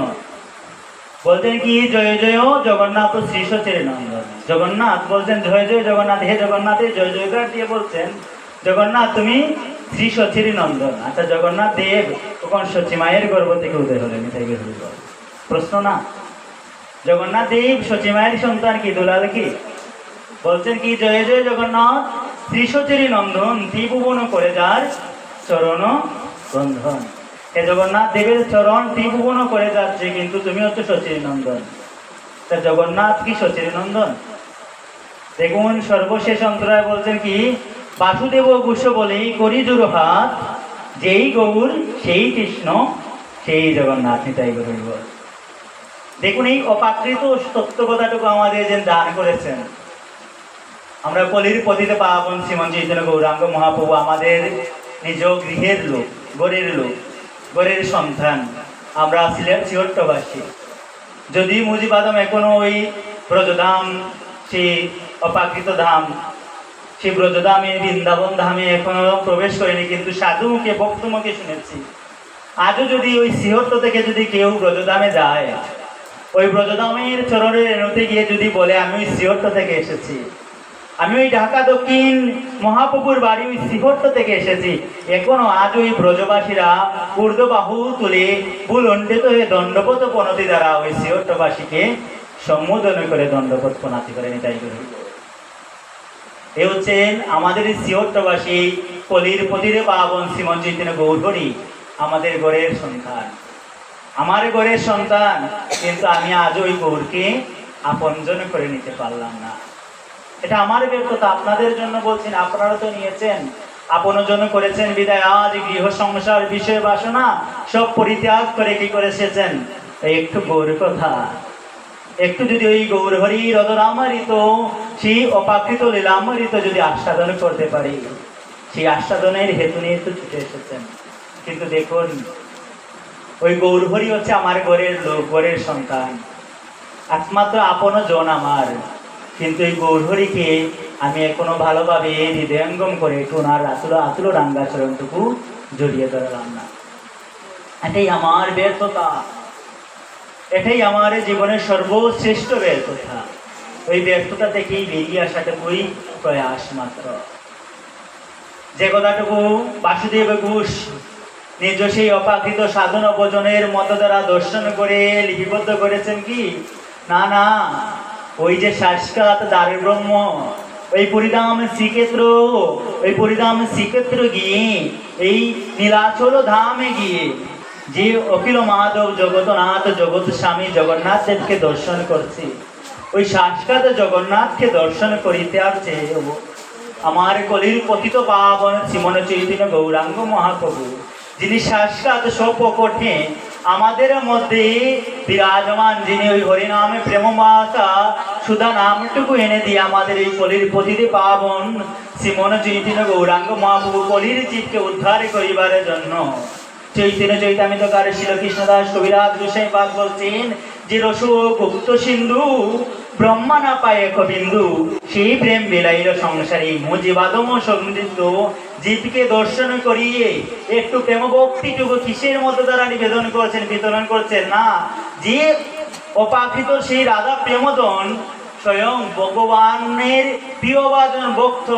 বলছেন কি, জয় জয় জগন্নাথ শ্রীশচির নন্দন। জগন্নাথ বলছেন জয় জয় জগন্নাথ, হে জগন্নাথে জয় জয়কার দিয়ে বলছেন, জগন্নাথ তুমি শ্রীশচির নন্দন। আচ্ছা, জগন্নাথ দেব তখন সচী মায়ের গর্ভ থেকে উদয় হলেন, এটাই প্রশ্ন না? জগন্নাথ দেব সচী মায়ের সন্তান কি, দুলাল কি? বলছেন কি, জয় জয় জগন্নাথ শ্রীশচির নন্দন, ত্রিভুবন করে যার চরণ বন্ধন। হে জগন্নাথ দেবের চরণ ত্রিভুবন করে যাচ্ছে, কিন্তু তুমি হচ্ছে সচির নন্দন। তা জগন্নাথ কি সচির নন্দন? দেখুন, সর্বশেষ অন্তরায় বলছেন কি, বাসুদেব গোস্ব বলে করি জুর হাত, যেই গৌর সেই কৃষ্ণ সেই জগন্নাথ। নিতাই গৌর। দেখুন, এই অপাকৃত তত্ত্বকথাটুকু আমাদের যে দান করেছেন, আমরা কলির পতিত পাবন শ্রীমঞ্জিতেন গৌরাঙ্গ মহাপ্রভু, আমাদের নিজ গৃহের লোক, গরের সন্তান, আমরা ছিলেন চিরট্টবাসী। যদি মুজিবাদম এখনো ওই ব্রজধাম, সেই অপাকৃত ধাম, সেই ব্রজধামে বৃন্দাবন ধামে এখনো প্রবেশ করেনি, কিন্তু সাধুমুখে ভক্তমুখে শুনেছি। আজও যদি ওই সিহট্ট থেকে যদি কেউ ব্রজধামে যায়, ওই ব্রজধামের চরণের রেণুতে গিয়ে যদি বলে আমি ওই সিহট্ট থেকে এসেছি, আমি ওই ঢাকা দক্ষিণ মহাপ্রভুর বাড়ি ওই শ্রীহট্ট থেকে এসেছি। এখনো আজ ওই ব্রজবাসীরা ঊর্ধ্ববাহু তুলে বুলণ্ডিত হয়ে দণ্ডপত প্রণতি দ্বারা ওই শ্রীহট্টবাসীকে সম্বোধন করে দণ্ডপত প্রণতি করে নিতাই করে। এ হচ্ছেন আমাদের শ্রীহট্টবাসী কলির পতিরে পাবন শ্রীমন চৈতন্য গৌরহরি, আমাদের ঘরের সন্তান, আমার ঘরের সন্তান। কিন্তু আমি আজ ওই গৌরকে আপনজন করে নিতে পারলাম না। এটা আমার ব্যর্থতা। আপনাদের জন্য বলছেন, আপনারা তো নিয়েছেন, আপনজন করেছেন বিদায় আজ গৃহ সংসার বিষয় বাসনা সব পরিত্যাগ করে কি করে এসেছেন। একটু গৌর কথা, একটু যদি ওই গৌরহরি রদরামৃত সেই অপাকৃত লীলামৃত যদি আস্বাদন করতে পারি, সেই আস্বাদনের হেতু নিয়ে তো ছুটে এসেছেন। কিন্তু দেখুন, ওই গৌরহরি হচ্ছে আমার ঘরের লোক, ঘরের সন্তান, একমাত্র আপন জন আমার। কিন্তু এই গৌরহরিকে আমি এখনো ভালোভাবে হৃদয়ঙ্গম করে একটু ওনার আতুলো রাঙ্গাচরণটুকু জড়িয়ে ধরলাম না। এটাই আমার ব্যর্থতা, এটাই আমার জীবনের সর্বশ্রেষ্ঠ ব্যর্থতা। ওই ব্যর্থতা থেকেই বেরিয়ে আসাটুকুই প্রয়াস মাত্র। যে কথাটুকু বাসুদেব ঘোষ নিজ সেই অপাকৃত সাধন ভোজনের মত দ্বারা দর্শন করে লিপিবদ্ধ করেছেন কি না, না ওই যে শাসকাত দ্বারে ব্রহ্ম, ওই পরিধাম শ্রীক্ষেত্র, ওই পরিধাম শ্রীক্ষেত্র গিয়ে এই নীলাচল ধামে গিয়ে যে অখিল মাধব জগতনাথ জগৎ স্বামী জগন্নাথ দেবকে দর্শন করছি, ওই শাসকাত জগন্নাথকে দর্শন করিতে আর চেয়ে আমার কলির পতিত পাবন শ্রীমন চৈতন্য গৌরাঙ্গ মহাপ্রভু, যিনি শাসকাত স্বপ্রকটে আমাদের মধ্যে বিরাজমান, যিনি ওই হরিনামে প্রেমমাতা সুধা নামটুকু এনে দিয়ে আমাদের এই কলির পতিত পাবন শ্রীমন চৈতন্য গৌরাঙ্গ মহাপ্রভু কলির জীবকে উদ্ধার করিবার জন্য চৈতন্য চৈতামিতকার শিল কৃষ্ণদাস কবিরাজ গোসাই পাদ বলছেন যে রস গুপ্ত সিন্ধু ব্রহ্মা না পায় এক বিন্দু, সেই প্রেম বিলাইল সংসারী মুজিবাদম সমৃদ্ধ জীবকে দর্শন করিয়ে একটু প্রেম ভক্তিটুকু কিসের মধ্যে দ্বারা নিবেদন করছেন, বিতরণ করছেন না, যে অপাকৃত সেই রাধা প্রেমদন স্বয়ং ভগবানের প্রিয়বাদন ভক্ত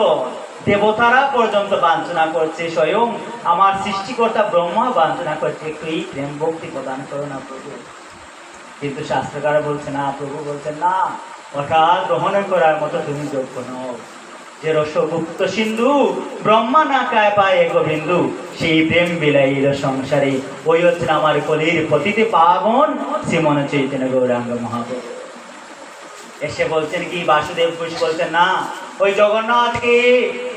দেবতারা পর্যন্ত বাঞ্ছনা করছে, স্বয়ং আমার সৃষ্টিকর্তা ব্রহ্মা বাঞ্ছনা করছে, একটু এই প্রেম ভক্তি প্রদান করো না প্রভু। কিন্তু শাস্ত্রকার বলছে না, প্রভু বলছেন না, ওটা গ্রহণ করার মতো তুমি যোগ্য নও। যে রসগুপ্ত সিন্ধু ব্রহ্মা না কায় পায় এক বিন্দু, সেই প্রেম বিলাইল সংসারে, ওই হচ্ছেন আমার কলির পতিতে পাবন শ্রীমন চৈতন্য গৌরাঙ্গ মহাপ্রভু। এসে বলছেন কি বাসুদেব ঘোষ বলছেন না, ওই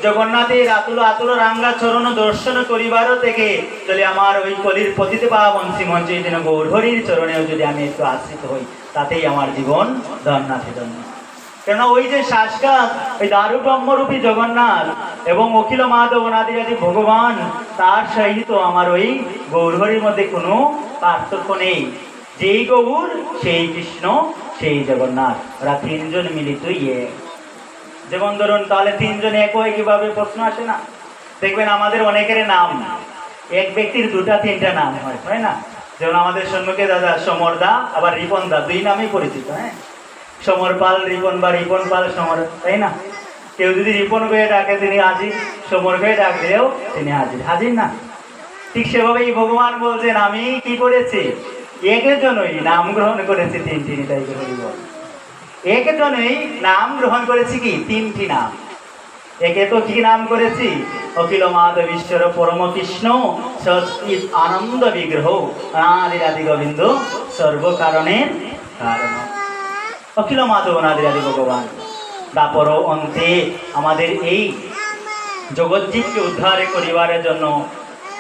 জগন্নাথের আতুল রাঙ্গা চরণ দর্শন করিবারও থেকে চলে আমার ওই কলির পতিতে পাবন শ্রীমন চৈতন্য গৌরহরির চরণেও যদি আমি একটু আশ্রিত হই, তাতেই আমার জীবন ধন্যাতে ধন্য। কেননা ওই যে শাসকাত ওই দারু ব্রহ্মরূপী জগন্নাথ এবং অখিল মাধব অনাদিরাদি ভগবান, তার সহিত আমার ওই গৌরহরির মধ্যে কোনো পার্থক্য নেই। যেই গৌর সেই কৃষ্ণ সেই জগন্নাথ, ওরা তিনজন মিলিত ইয়ে। যেমন ধরুন, তাহলে তিনজন এক হয় কিভাবে, প্রশ্ন আসে না? দেখবেন আমাদের অনেকের নাম এক ব্যক্তির দুটা তিনটা নাম হয়, হয় না? যেমন আমাদের সম্মুখে দাদা সমর দা, আবার রিপন দা, দুই নামই পরিচিত। হ্যাঁ, সমর পাল রিপন বা রিপন পাল সমর, তাই না? কেউ যদি রিপন হয়ে ডাকে তিনি হাজির, সমর হয়ে ডাক দিলেও তিনি হাজির, হাজির না? ঠিক সেভাবেই ভগবান বলছেন আমি কি করেছি, একের জন্যই নাম গ্রহণ করেছি তিনটি, তাই বলিব। একের জন্যই নাম গ্রহণ করেছি কি তিনটি নাম। একে তো কি নাম করেছি, অখিল মাধব ঈশ্বর পরম কৃষ্ণ সচিৎ আনন্দ বিগ্রহ অনাদিরাদি গোবিন্দ সর্বকারণের কারণ। অখিল মাধব অনাদিরাদি ভগবান দাপর অন্তে আমাদের এই জগজ্জীবকে উদ্ধার করিবার জন্য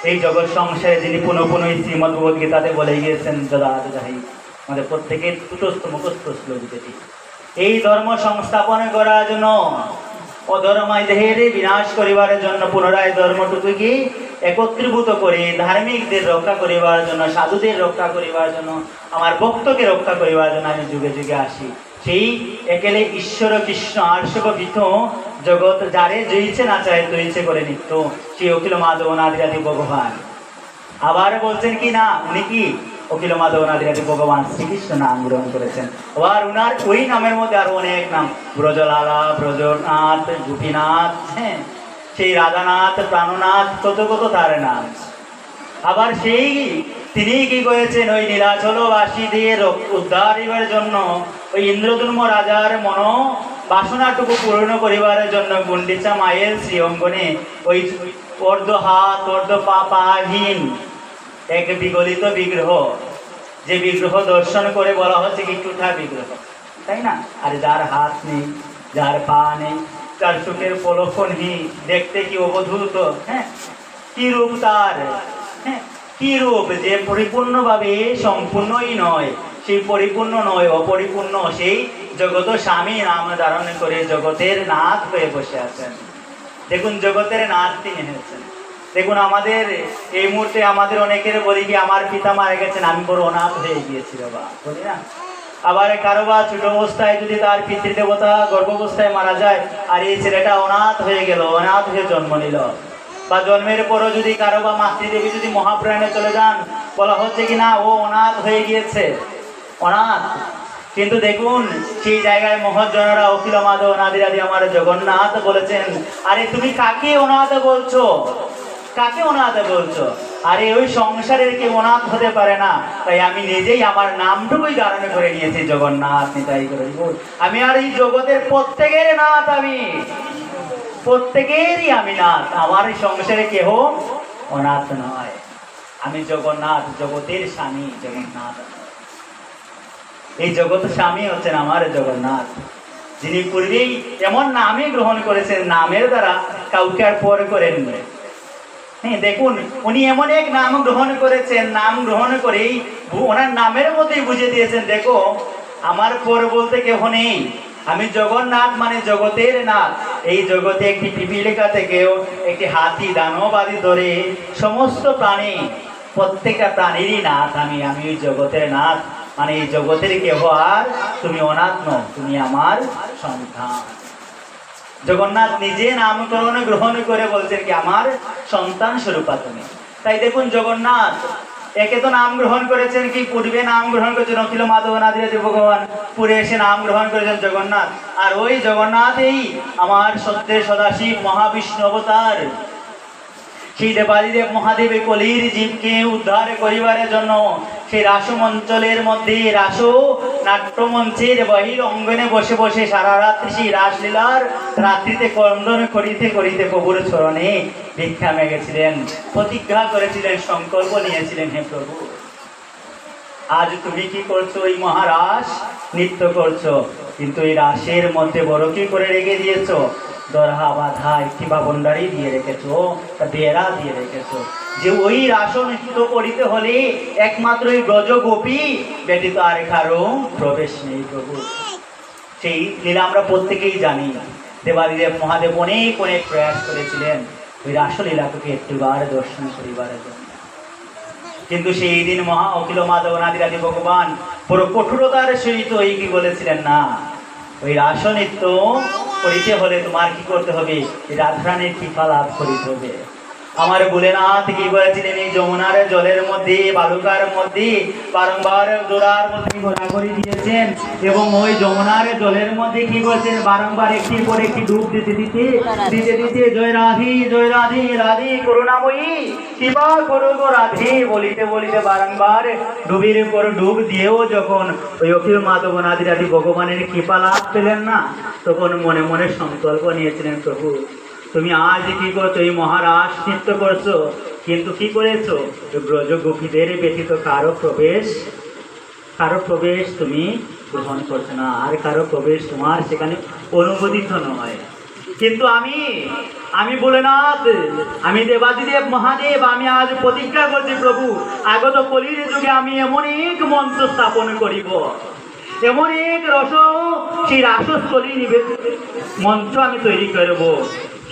এই জগৎ সংসারে যিনি পুনঃ পুনঃ শ্রীমদ্ ভগবদ গীতাতে বলে গিয়েছেন যদা যদাহি, আমাদের প্রত্যেকের তুটস্থ মুখস্থ শ্লোক যেটি, এই ধর্ম সংস্থাপন করার জন্য, অধর্মায় দেহের বিনাশ করিবার জন্য, পুনরায় ধর্মটুকুকে একত্রীভূত করে ধার্মিকদের রক্ষা করিবার জন্য, সাধুদের রক্ষা করিবার জন্য, আমার ভক্তকে রক্ষা করিবার জন্য আমি যুগে যুগে আসি। সেই একেলে ঈশ্বর কৃষ্ণ আর্শবিত জগৎ যারে জয়িছে না চায় তৈছে করে নিত্য, সেই অখিল মাধব অনাদিরাদি ভগবান। আবার বলছেন কি না, উনি কি অখিল মাধব নাদিরাদি ভগবান শ্রীকৃষ্ণ নাম গ্রহণ করেছেন। আবার উনার ওই নামের মধ্যে আরো অনেক নাম, ব্রজলালা, ব্রজনাথ, গোপীনাথ, হ্যাঁ, সেই রাধানাথ, প্রাণনাথ, কত কত তার নাম। আবার সেই তিনি কি করেছেন, ওই নীলাচলবাসীদের উদ্ধারিবার জন্য, ওই ইন্দ্রধর্ম রাজার মনো বাসনাটুকু পূর্ণ করিবার জন্য গুন্ডিচা মায়ের শ্রী অঙ্গনে ওই অর্ধ হাত অর্ধ পাহীন এক বিগলিত বিগ্রহ, যে বিগ্রহ দর্শন করে বলা হচ্ছে কি টুঠা বিগ্রহ, তাই না? আর যার হাত নেই, যার পা নেই, যার চোখের পলকও নেই, দেখতে কি অবধূত, হ্যাঁ, কি রূপ তার, হ্যাঁ, কি রূপ, যে পরিপূর্ণভাবে সম্পূর্ণই নয়, সেই পরিপূর্ণ নয়, অপরিপূর্ণ সেই জগত স্বামী নাম ধারণ করে জগতের নাথ হয়ে বসে আছেন। দেখুন, জগতের নাথ তিনি হয়েছেন। দেখুন, আমাদের এই মুহূর্তে আমাদের অনেকের বলি কি আমার পিতা মারা গেছেন, আমি বড় অনাথ হয়ে গিয়েছি বাবা, বলি না? আবার কারো বা ছোট অবস্থায় যদি তার পিতৃদেবতা গর্ভাবস্থায় মারা যায়, আর এই ছেলেটা অনাথ হয়ে গেল, অনাথ হয়ে জন্ম নিল, বা জন্মের পরও যদি কারো বা মাতৃদেবী যদি মহাপ্রাণে চলে যান, বলা হচ্ছে কি না ও অনাথ হয়ে গিয়েছে, অনাথ। কিন্তু দেখুন, সেই জায়গায় মহৎজনেরা অখিল মাধব নাদিরাদি আমার জগন্নাথ বলেছেন, আরে তুমি কাকে অনাথ বলছো, কাকে অনাথ বলছো? আরে ওই সংসারের কেউ অনাথ হতে পারে না, তাই আমি নিজেই আমার নামটুকুই ধারণ করে নিয়েছি জগন্নাথ নিতাই করে। আমি আর এই জগতের প্রত্যেকের নাথ, আমি প্রত্যেকেরই আমি নাথ, আমার এই সংসারে কেহ অনাথ নয়, আমি জগন্নাথ, জগতের স্বামী জগন্নাথ। এই জগৎ স্বামী হচ্ছেন আমার জগন্নাথ, যিনি পূর্বেই এমন নামই গ্রহণ করেছেন, নামের দ্বারা কাউকে আর পর করেন। হ্যাঁ, দেখুন, উনি এমন এক নাম গ্রহণ করেছেন, নাম গ্রহণ করেই ওনার নামের মধ্যেই বুঝে দিয়েছেন, দেখো আমার পর বলতে কেহ নেই, আমি জগন্নাথ মানে জগতের নাথ। এই জগতে একটি পিপীলিকা থেকেও একটি হাতি, দানব আদি ধরে সমস্ত প্রাণী, প্রত্যেকটা প্রাণীরই নাথ আমি, আমি ওই জগতের নাথ, মানে এই জগতের কেহ আর তুমি অনাথ নও, তুমি আমার সন্তান। জগন্নাথ নিজে নামকরণ গ্রহণ করে বলছেন কি আমার সন্তান স্বরূপা তুমি। তাই দেখুন, জগন্নাথ একে তো নাম গ্রহণ করেছেন কি, পূর্বে নাম গ্রহণ করেছেন অখিল মাধব নাদিরাদি ভগবান, পুরে এসে নাম গ্রহণ করেছেন জগন্নাথ। আর ওই জগন্নাথেই আমার সত্যের সদাশিব মহাবিষ্ণু অবতার, সেই দেবাদিদেব মহাদেব কলির জীবকে উদ্ধার করিবার জন্য সেই রাসমঞ্চলের মধ্যে, রাস নাট্যমঞ্চের বহির অঙ্গনে বসে বসে সারা রাত্রি সেই রাসলীলার রাত্রিতে ক্রন্দন করিতে করিতে প্রভুর চরণে ভিক্ষা মেগেছিলেন, প্রতিজ্ঞা করেছিলেন, সংকল্প নিয়েছিলেন, হে প্রভু আজ তুমি কি করছো, এই মহারাস নৃত্য করছো, কিন্তু এই রাসের মধ্যে বড় কি করে রেখে দিয়েছো, দরহা বাধা একটি বাবনদারি দিয়ে রেখেছো, বেড়া দিয়ে রেখেছো, যে ওই রাস নৃত্য করিতে হলে একমাত্র এই ব্রজ গোপী ব্যতীত আর কারো প্রবেশ নেই প্রভু। সেই লীলা আমরা প্রত্যেকেই জানি, দেবাদিদেব মহাদেব অনেক অনেক প্রয়াস করেছিলেন ওই রাসলীলাকে একটিবার দর্শন করিবার জন্য, কিন্তু সেই দিন মহা অখিল মাধব নাদিরাদি ভগবান পুরো কঠোরতার সহিত এই কি বলেছিলেন, না ওই রাস নৃত্য করিতে হলে তোমার কি করতে হবে, রাধারানীর কৃপা লাভ করিতে হবে। আমার ভোলেনাথ কি বলেছিলেন, এই যমুনার জলের মধ্যে, বালুকার মধ্যে বারংবার জোড়ার মধ্যে ঘোরাঘুরি দিয়েছেন, এবং ওই যমুনার জলের মধ্যে কি বলছেন, বারংবার একটি পর একটি ডুব দিতে দিতে দিতে দিতে জয় রাধি জয় রাধি, রাধি করুণাময়ী কৃপা করো গো রাধে বলিতে বলিতে বারংবার ডুবির উপর ডুব দিয়েও যখন ওই অখিল মাধব নাদিরাদি ভগবানের কৃপা লাভ পেলেন না, তখন মনে মনে সংকল্প নিয়েছিলেন, প্রভু তুমি আজ কি করছো, এই মহারাস নৃত্য করছো, কিন্তু কি করেছো, ব্রজ গোপীদের ব্যতীত কারো প্রবেশ তুমি গ্রহণ করছো না, আর কারো প্রবেশ তোমার সেখানে অনুমোদিত নয়। কিন্তু আমি ভোলেনাথ, আমি দেবাদিদেব মহাদেব, আমি আজ প্রতিজ্ঞা করছি প্রভু, আগত কলির যুগে আমি এমন এক মন্ত্র স্থাপন করিব, এমন এক সেই রাসস্থলী মন্ত্র আমি তৈরি করব,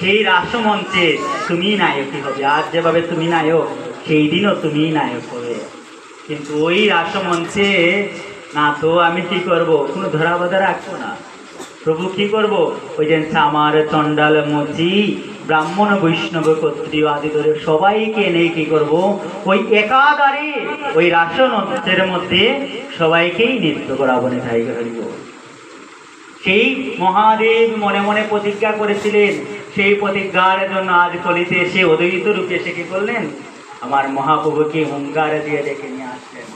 সেই রাসমঞ্চে তুমি নায়কই হবে। আজ যেভাবে তুমি নায়ক, সেই দিনও তুমি নায়ক হবে। কিন্তু ওই রাসমঞ্চে না তো আমি কি করব, কোনো ধরা বাধা রাখবো না। প্রভু কি করব, ওই যে আমার চণ্ডাল মুচি ব্রাহ্মণ বৈষ্ণব ক্ষত্রিয় আদি ধরে সবাইকে এনে কি করব, ওই একাধারে ওই রাসনন্ত্রের মধ্যে সবাইকেই নৃত্য করাবো না তাই হইব। সেই মহাদেব মনে মনে প্রতিজ্ঞা করেছিলেন, সেই প্রতিজ্ঞার জন্য আজ কলিতে এসে অদ্বৈত রূপে এসে কি করলেন, আমার মহাপ্রভুকে হুঙ্কার দিয়ে ডেকে নিয়ে আসলেন।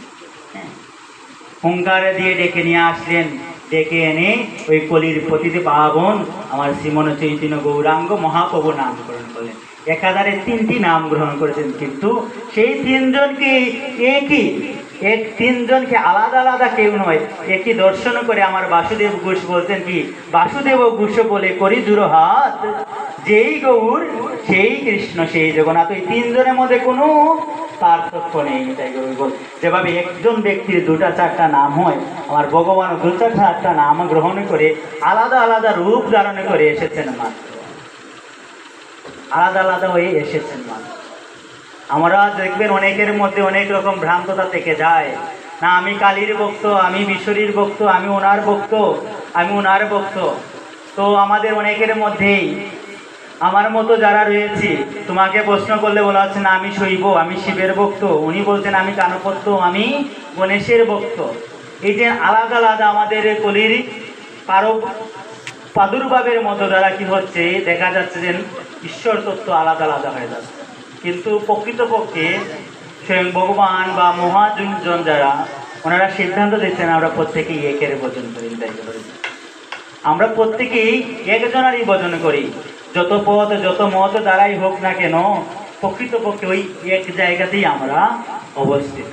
হুঙ্কার দিয়ে ডেকে নিয়ে আসলেন, ডেকে এনে ওই কলির প্রতিটি পাবন আমার শ্রীমন চৈতন্য গৌরাঙ্গ মহাপ্রভু নামকরণ করলেন। একাধারে 3টি নাম গ্রহণ করেছেন, কিন্তু সেই 3জনকে তিনজনকে আলাদা আলাদা কেউ নয়, একই দর্শন করে আমার বাসুদেব ঘোষ বলছেন কি, বাসুদেব ঘোষ বলে করি জুড়ো হাত, যেই গৌর সেই কৃষ্ণ সেই জগন্নাথ। ওই 3জনের মধ্যে কোনো পার্থক্য নেই। তাই বল, যেভাবে একজন ব্যক্তির 2টা-4টা নাম হয়, আমার ভগবান 2টা-4টা নাম গ্রহণ করে আলাদা আলাদা রূপ ধারণ করে এসেছেন, মাত্র আলাদা আলাদা হয়ে এসেছেন মাত্র। আমরা দেখবেন অনেকের মধ্যে অনেক রকম ভ্রান্ততা থেকে যায়, না আমি কালীর ভক্ত, আমি বিশ্বরীর ভক্ত, আমি ওনার ভক্ত, আমি ওনার ভক্ত। তো আমাদের অনেকের মধ্যেই আমার মতো যারা রয়েছে, তোমাকে প্রশ্ন করলে বলা হচ্ছে না আমি শৈব, আমি শিবের ভক্ত, উনি বলছেন আমি কানপত্য, আমি গণেশের ভক্ত। এই যে আলাদা আলাদা আমাদের কলির কারো প্রাদুর্ভাবের মতো দ্বারা কি হচ্ছে, দেখা যাচ্ছে যে ঈশ্বর তত্ত্ব আলাদা আলাদা হয়ে যাচ্ছে। কিন্তু প্রকৃতপক্ষে স্বয়ং ভগবান বা মহাজন যারা, ওনারা সিদ্ধান্ত দিচ্ছেন আমরা প্রত্যেকেই একের ভজন করি। আমরা প্রত্যেকেই একজনেরই ভজন করি, যত পথ যত মত দ্বারাই হোক না কেন, প্রকৃতপক্ষে ওই এক জায়গাতেই আমরা অবস্থিত।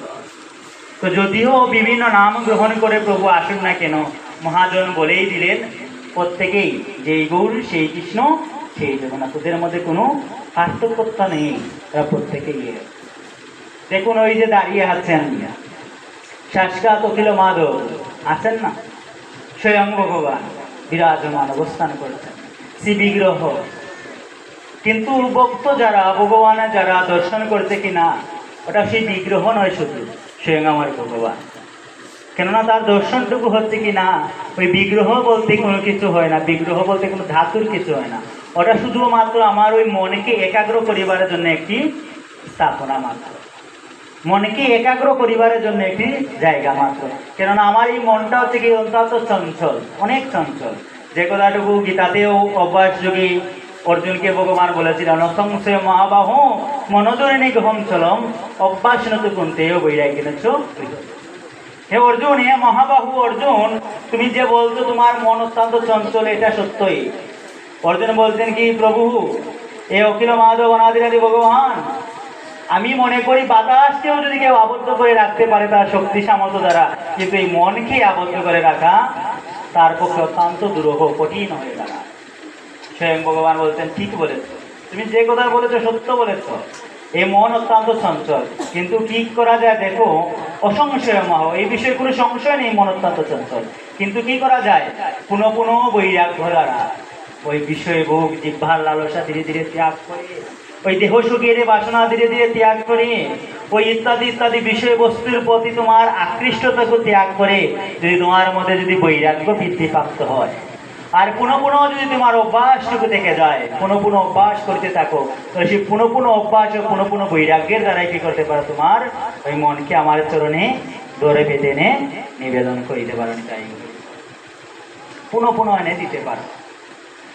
তো যদিও বিভিন্ন নাম গ্রহণ করে প্রভু আসুন না কেন, মহাজন বলেই দিলেন প্রত্যেকেই যেই গৌর সেই কৃষ্ণ সেই জগন্নাথ, ওদের মধ্যে কোনো পার্থক্য নেই, তারা প্রত্যেকেই। দেখুন ওই যে দাঁড়িয়ে আছেন শাসকাত অখিল মাধব, আছেন না, স্বয়ং ভগবান বিরাজমান অবস্থান করছেন, শ্রী বিগ্রহ। কিন্তু ভক্ত যারা, ভগবান যারা দর্শন করছে কিনা, ওটা সেই বিগ্রহ নয়, শুধু স্বয়ং আমার ভগবান। কেননা তার দর্শনটুকু হচ্ছে কি না, ওই বিগ্রহ বলতে কোনো কিছু হয় না, বিগ্রহ বলতে কোনো ধাতুর কিছু হয় না, ওটা শুধুমাত্র আমার ওই মনকে একাগ্র করিবার জন্য একটি স্থাপনা মাত্র, মনকে একাগ্র করিবারের জন্য একটি জায়গা মাত্র। কেননা আমার এই মনটা হচ্ছে কি অত্যন্ত চঞ্চল, অনেক চঞ্চল। যে কথাটুকু গীতাতেও অভ্যাস যোগী অর্জুনকে ভগবান বলেছিলেন, অসংশয় মহাবাহ মনোজরিণী গহম চলম অভ্যাস নতু কুন্তেয় বৈরাগ্য কিনেছ। হে অর্জুন, হে মহাবাহু অর্জুন, তুমি যে বলছো তোমার মন অত্যন্ত চঞ্চল, এটা সত্যই। অর্জুন বলছেন কি, প্রভু এ অখিল মাধব অনাদিরাদি ভগবান, আমি মনে করি বাতাসকেও যদি কেউ আবদ্ধ করে রাখতে পারে তার শক্তি সামর্থ্য দ্বারা, কিন্তু এই মনকে আবদ্ধ করে রাখা তার পক্ষে অত্যন্ত দুরূহ, কঠিন হয়ে দাঁড়ায়। স্বয়ং ভগবান বলছেন ঠিক বলেছ, তুমি যে কথা বলেছো সত্য বলেছ, এই মন অত্যন্ত চঞ্চল, কিন্তু কি করা যায় দেখো, অসংশয় মহ, এই বিষয়ে কোনো সংশয় নেই, মন অত্যন্ত চঞ্চল, কিন্তু কি করা যায়, পুনঃ পুনঃ বৈরাগ্য দ্বারা ওই বিষয় ভোগ জিহ্বার লালসা ধীরে ধীরে ত্যাগ করে, ওই দেহ সুখের বাসনা ধীরে ধীরে ত্যাগ করে, ওই ইত্যাদি ইত্যাদি বিষয়বস্তুর প্রতি তোমার আকৃষ্টতাকে ত্যাগ করে যদি তোমার মধ্যে যদি বৈরাগ্য বৃদ্ধিপ্রাপ্ত হয়, আর পুনঃ পুনঃ যদি তোমার অভ্যাসটুকু থেকে যায়, পুনঃ পুনঃ অভ্যাস করতে থাকো, তো সেই পুনঃ পুনঃ অভ্যাস ও পুনঃ পুনঃ বৈরাগ্যের দ্বারাই কি করতে পারো, তোমার ওই মনকে আমার চরণে ধরে বেঁধে এনে নিবেদন করিতে পারো, তাই পুনঃ পুনঃ এনে দিতে পারো।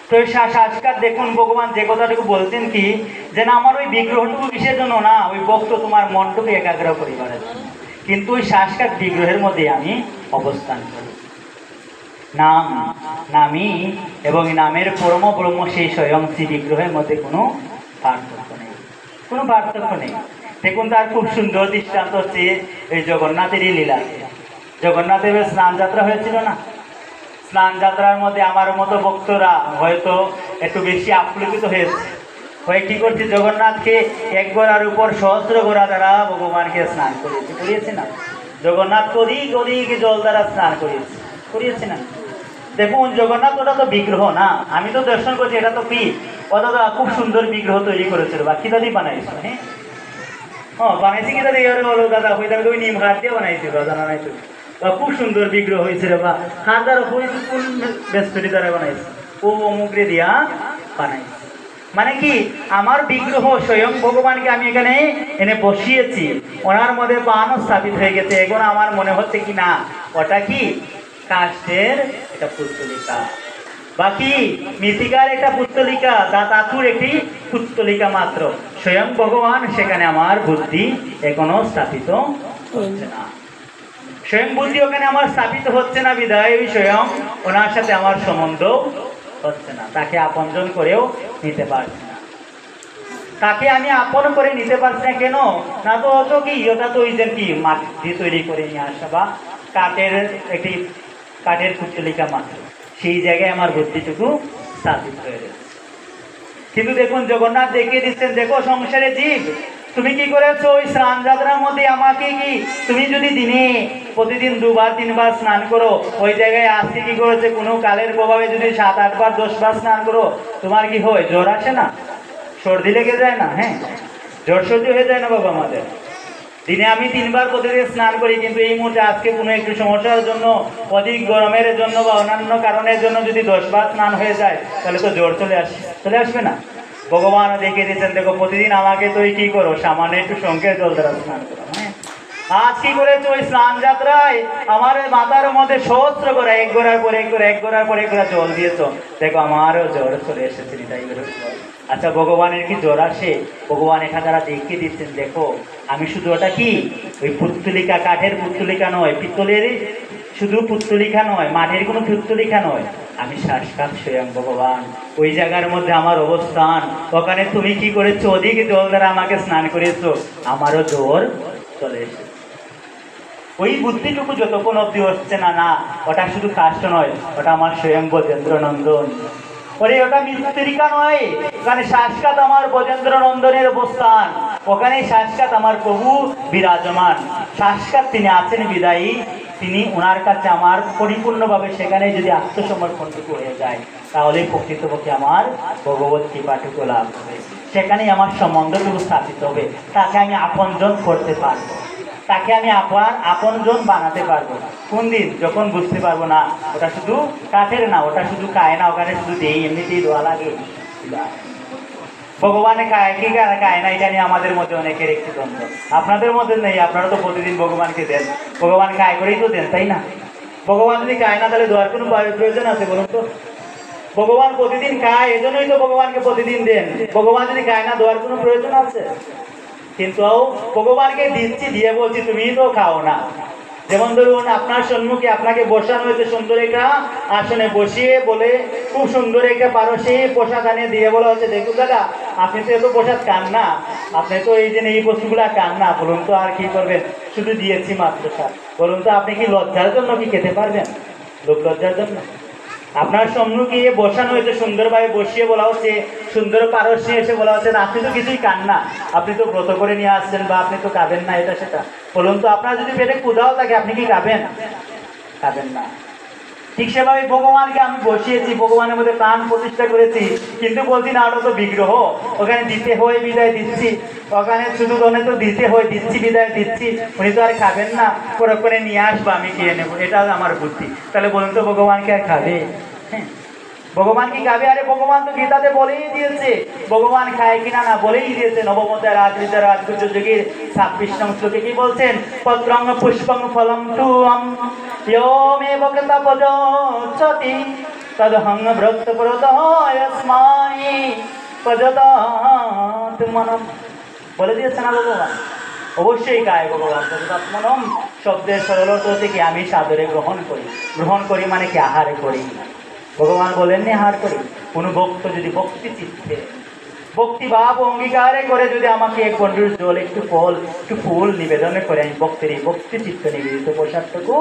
তো সাজকার দেখুন ভগবান যে কথাটুকু বলছেন কি, যে না আমার ওই বিগ্রহটুকু কিসের জন্য না, ওই ভক্ত তোমার মনটুকু একাগ্র করিবার জন্য, কিন্তু ওই সাজকার বিগ্রহের মধ্যে আমি অবস্থান করি। নাম নামই এবং নামের পরম ব্রহ্ম সেই স্বয়ং শ্রী বিগ্রহের মধ্যে কোনো পার্থক্য নেই, কোনো পার্থক্য নেই। দেখুন তার খুব সুন্দর দৃষ্টান্ত হচ্ছে এই জগন্নাথেরই লীলা। জগন্নাথের স্নান যাত্রা হয়েছিল না, স্নান যাত্রার মধ্যে আমার মতো ভক্তরা হয়তো একটু বেশি আপ্লুত হয়েছে, হয়ে কি করছে, জগন্নাথকে এক ঘোড়ার উপর সহস্র ঘোড়া দ্বারা ভগবানকে স্নান করিয়েছে না, জগন্নাথ অধিক অধিক জল দ্বারা স্নান করিয়েছে না। দেখুন জগন্নাথ ওটা তো বিগ্রহ না, আমি তো দর্শন করছি, এটা তো কি ওটা তো খুব সুন্দর বিগ্রহ তৈরি করেছিল, বা কি দাদি বানাইছিল, হ্যাঁ বানাইছি কি দাদি, বলো দাদা ওই দাদা ওই নিম হাত দিয়ে বানাইছিল, জানা নাই তো, খুব সুন্দর বিগ্রহ হয়েছিল, বা হাত দ্বারা কোন বেস্তরি দ্বারা বানাইছে, ও অমুকরে দিয়া বানাইছে। মানে কি, আমার বিগ্রহ স্বয়ং ভগবানকে আমি এখানে এনে বসিয়েছি, ওনার মধ্যে প্রাণও স্থাপিত হয়ে গেছে। এখন আমার মনে হচ্ছে কি না ওটা কি কাষ্ঠের একটা পুত্তলিকা, বাকি মৃত্তিকার একটা পুত্তলিকা, ধাতুর একটি পুত্তলিকা মাত্র। স্বয়ং ভগবান সেখানে আমার বুদ্ধি এখনো স্থাপিত হচ্ছে না। স্বয়ং বুদ্ধি ওখানে আমার স্থাপিত হচ্ছে না বিধায় ওই স্বয়ং ওনার সাথে আমার সম্বন্ধ হচ্ছে না, তাকে আপনজন করেও নিতে পারছি না। তাকে আমি আপন করে নিতে পারছি না কেন? না তো হতো কি, ওটা তো ওই যে কি মাটি দিয়ে তৈরি করে নিয়ে আসা বা কাঠের একটি কাঠের পুত্তলিকা মাত্র, সেই জায়গায় আমার বুদ্ধিটুকু স্থাপিত হয়ে গেছে। কিন্তু দেখুন জগন্নাথ দেখিয়ে দিচ্ছেন, দেখো সংসারে জীব তুমি কি করেছো, ওই স্নান যাত্রার মধ্যে আমাকে কি তুমি যদি দিনে প্রতিদিন 2 বার 3 বার স্নান করো, ওই জায়গায় আজকে কি করেছে কোনো কালের প্রভাবে যদি 7 8 বার 10 বার স্নান করো, তোমার কি হয়? জ্বর আসে না? সর্দি লেগে যায় না? হ্যাঁ, জ্বর সর্দি হয়ে যায় না বাবা আমাদের? দিনে আমি 3 বার প্রতিদিন স্নান করি, কিন্তু এই মুহূর্তে আজকে কোনো একটু সমস্যার জন্য, অধিক গরমের জন্য বা অন্যান্য কারণের জন্য যদি 10 বার স্নান হয়ে যায়, তাহলে তো জ্বর চলে আসবে না? ভগবান দেখিয়ে দিচ্ছেন, দেখো প্রতিদিন আমাকে তুই কি করো, সামান্য একটু শঙ্কের জল দ্বারা স্নান করো। হ্যাঁ, আজ কি করেছো, ওই স্নান যাত্রায় আমার মাথার মধ্যে সহস্র করে 1 ঘোরার পরে 1 ঘোরা 1 ঘোরার পরে 1 ঘোরা জল দিয়েছো, দেখো আমারও জ্বর চলে এসেছে। তাই আচ্ছা, ভগবানের কি জ্বর আসে? ভগবান এখানে যারা দেখিয়ে দিচ্ছেন, দেখো আমি শুধু ওটা কি ওই পুত্তলিকা, কাঠের পুত্তলিকা নয়, পিত্তলের শুধু পুত্তলিকা নয়, মাটির কোনো পুত্তলিকা নয়, আমি সাক্ষাৎ স্বয়ং ভগবান। ওই জায়গার মধ্যে আমার অবস্থান, ওখানে তুমি কি করেছো, অধিক জল দ্বারা আমাকে স্নান করেছো, আমারও জ্বর চলে এসেছে। ওই বুদ্ধিটুকু যতক্ষণ অব্দি হচ্ছে না, না ওটা শুধু কাষ্ঠ নয়, ওটা আমার স্বয়ং ব্রজেন্দ্র নন্দন। ওরে ওটা মৃত্তিকা নয়, ওখানে সাক্ষাৎ আমার ব্রজেন্দ্র নন্দনের অবস্থান, ওখানে সাক্ষাৎ আমার প্রভু বিরাজমান। সাক্ষাৎ তিনি আছেন বিদায়ী, তিনি ওনার কাছে আমার পরিপূর্ণভাবে সেখানে যদি আত্মসমর্পণটুকু হয়ে যায়, তাহলে প্রকৃতপক্ষে আমার ভগবত কৃপাটুকু লাভ হবে, সেখানেই আমার সম্বন্ধটুকু স্থাপিত হবে, তাকে আমি আপনজন করতে পারবো, তাকে আমি আপনজন বানাতে পারবো। কোন দিন? যখন বুঝতে পারবো না ওটা শুধু কাঠের না, ওটা শুধু কায় না, ওখানে শুধু দেই এমনিতেই দোয়া লাগে। ভগবানে কায় কি কায় না, এটা নিয়ে আমাদের মধ্যে অনেকের একটি দ্বন্দ্ব। আপনাদের মধ্যে নেই, আপনারা তো প্রতিদিন ভগবানকে দেন, ভগবান কায় করেই তো দেন, তাই না? ভগবান যদি কায় না, তাহলে দোয়ার কোনো প্রয়োজন আছে বলুন তো? ভগবান প্রতিদিন খায়, এজন্যই তো ভগবানকে প্রতিদিন দেন। ভগবান যদি খায় না, দেওয়ার কোনো প্রয়োজন আছে? কিন্তু ভগবানকে দিচ্ছি, দিয়ে বলছি তুমি তো খাও না। যেমন ধরুন আপনার সম্মুখে আপনাকে বসানো হয়েছে সুন্দর একটা আসনে বসিয়ে, বলে খুব সুন্দর একটা পারসে প্রসাদ আনিয়ে দিয়ে বলা হচ্ছে, দেখুন দাদা আপনি তো এত প্রসাদ খান না, আপনি তো এই যে এই বস্তুগুলা খান না, বলুন তো আর কি করবেন, শুধু দিয়েছি মাত্র স্যার। বলুন তো আপনি কি লজ্জার জন্য কি খেতে পারবেন? লোক লজ্জার জন্য? আপনার সম্মুখে বসানো হয়েছে, সুন্দরভাবে বসিয়ে বলা হচ্ছে, সুন্দর পারস্যে এসে বলা হচ্ছে আপনি তো কিছুই খান না, আপনি তো ব্রত করে নিয়ে আসছেন, বা আপনি তো খাবেন না এটা সেটা। বলুন তো আপনার যদি পেটে ক্ষুধাও থাকে, আপনি কি খাবেন? খাবেন না। ঠিক সেভাবে ভগবানকে আমি বসিয়েছি, ভগবানের মধ্যে প্রাণ প্রতিষ্ঠা করেছি, কিন্তু বলছি না ওটা তো বিগ্রহ, ওখানে দিতে হয় বিদায় দিচ্ছি, ওখানে শুধু তো দিতে হয় দিচ্ছি বিদায় দিচ্ছি, উনি তো আর খাবেন না, করে নিয়ে আসবো আমি খেয়ে নেবো, এটা আমার বুদ্ধি। তাহলে বলুন তো ভগবানকে আর খাবে? হ্যাঁ, ভগবান কি খাবে? আরে ভগবান তো গীতাতে বলেই দিয়েছে, ভগবান খায় কিনা না বলেই দিয়েছে। নবমতে রাজৃত রাজপুত্র যোগীর 26 নং শ্লোকে কি বলছেন? পত্রং পুষ্পং ফলম তুম ইয়ো মে ভক্তা পদচ্ছতি তদহং ভক্ত প্রদয়স্মাই পদদাত মনম। বলে দিয়েছে না ভগবান? অবশ্যই খায় ভগবান। পদদাত্মনম শব্দের সরল অর্থ থেকে আমি সাদরে গ্রহণ করি মানে কি আহার করি। ভগবান বলেননি আহার করি। কোনো ভক্ত যদি ভক্তি চিত্তে ভক্তিভাব অঙ্গীকারে করে যদি আমাকে 1 কন্ডুর জল, একটু ফল, একটু ফুল নিবেদন করে, আমি ভক্তের এই ভক্তি চিত্ত নিবেদিত প্রসাদটুকু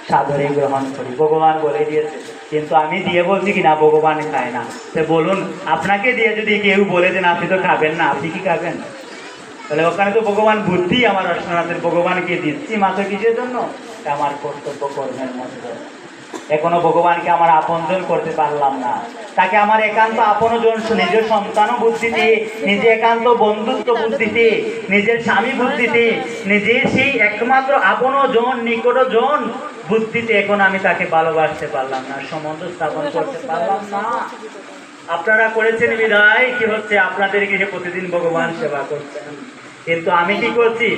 সাদরে গ্রহণ করি। ভগবান বলে দিয়েছে, কিন্তু আমি দিয়ে বলছি কিনা ভগবান খায় না। তো বলুন, আপনাকে দিয়ে যদি কেউ বলে দেন আপনি তো খাবেন না, আপনি কি খাবেন? তাহলে ওখানে তো ভগবান বুদ্ধি আমার রচনাতে ভগবানকে দিচ্ছি মাত্র কিসের জন্য? আমার কর্তব্য কর্মের মধ্যে। এখনো ভগবানকে আমার আপনজন করতে পারলাম না, তাকে আমার একান্ত আপনজন, নিজের সন্তান বুদ্ধিতে, নিজে একান্ত বন্ধুত্ব বুদ্ধিতে, নিজের স্বামী বুদ্ধিতে, নিজের সেই একমাত্র আপনজন নিকটজন বুদ্ধিতে এখন আমি তাকে ভালোবাসতে পারলাম না, সম্বন্ধ স্থাপন করতে পারলাম না। আপনারা করেছেন বিধায় কি হচ্ছে, আপনাদের গৃহে প্রতিদিন ভগবান সেবা করছেন, কিন্তু আমি কি করছি,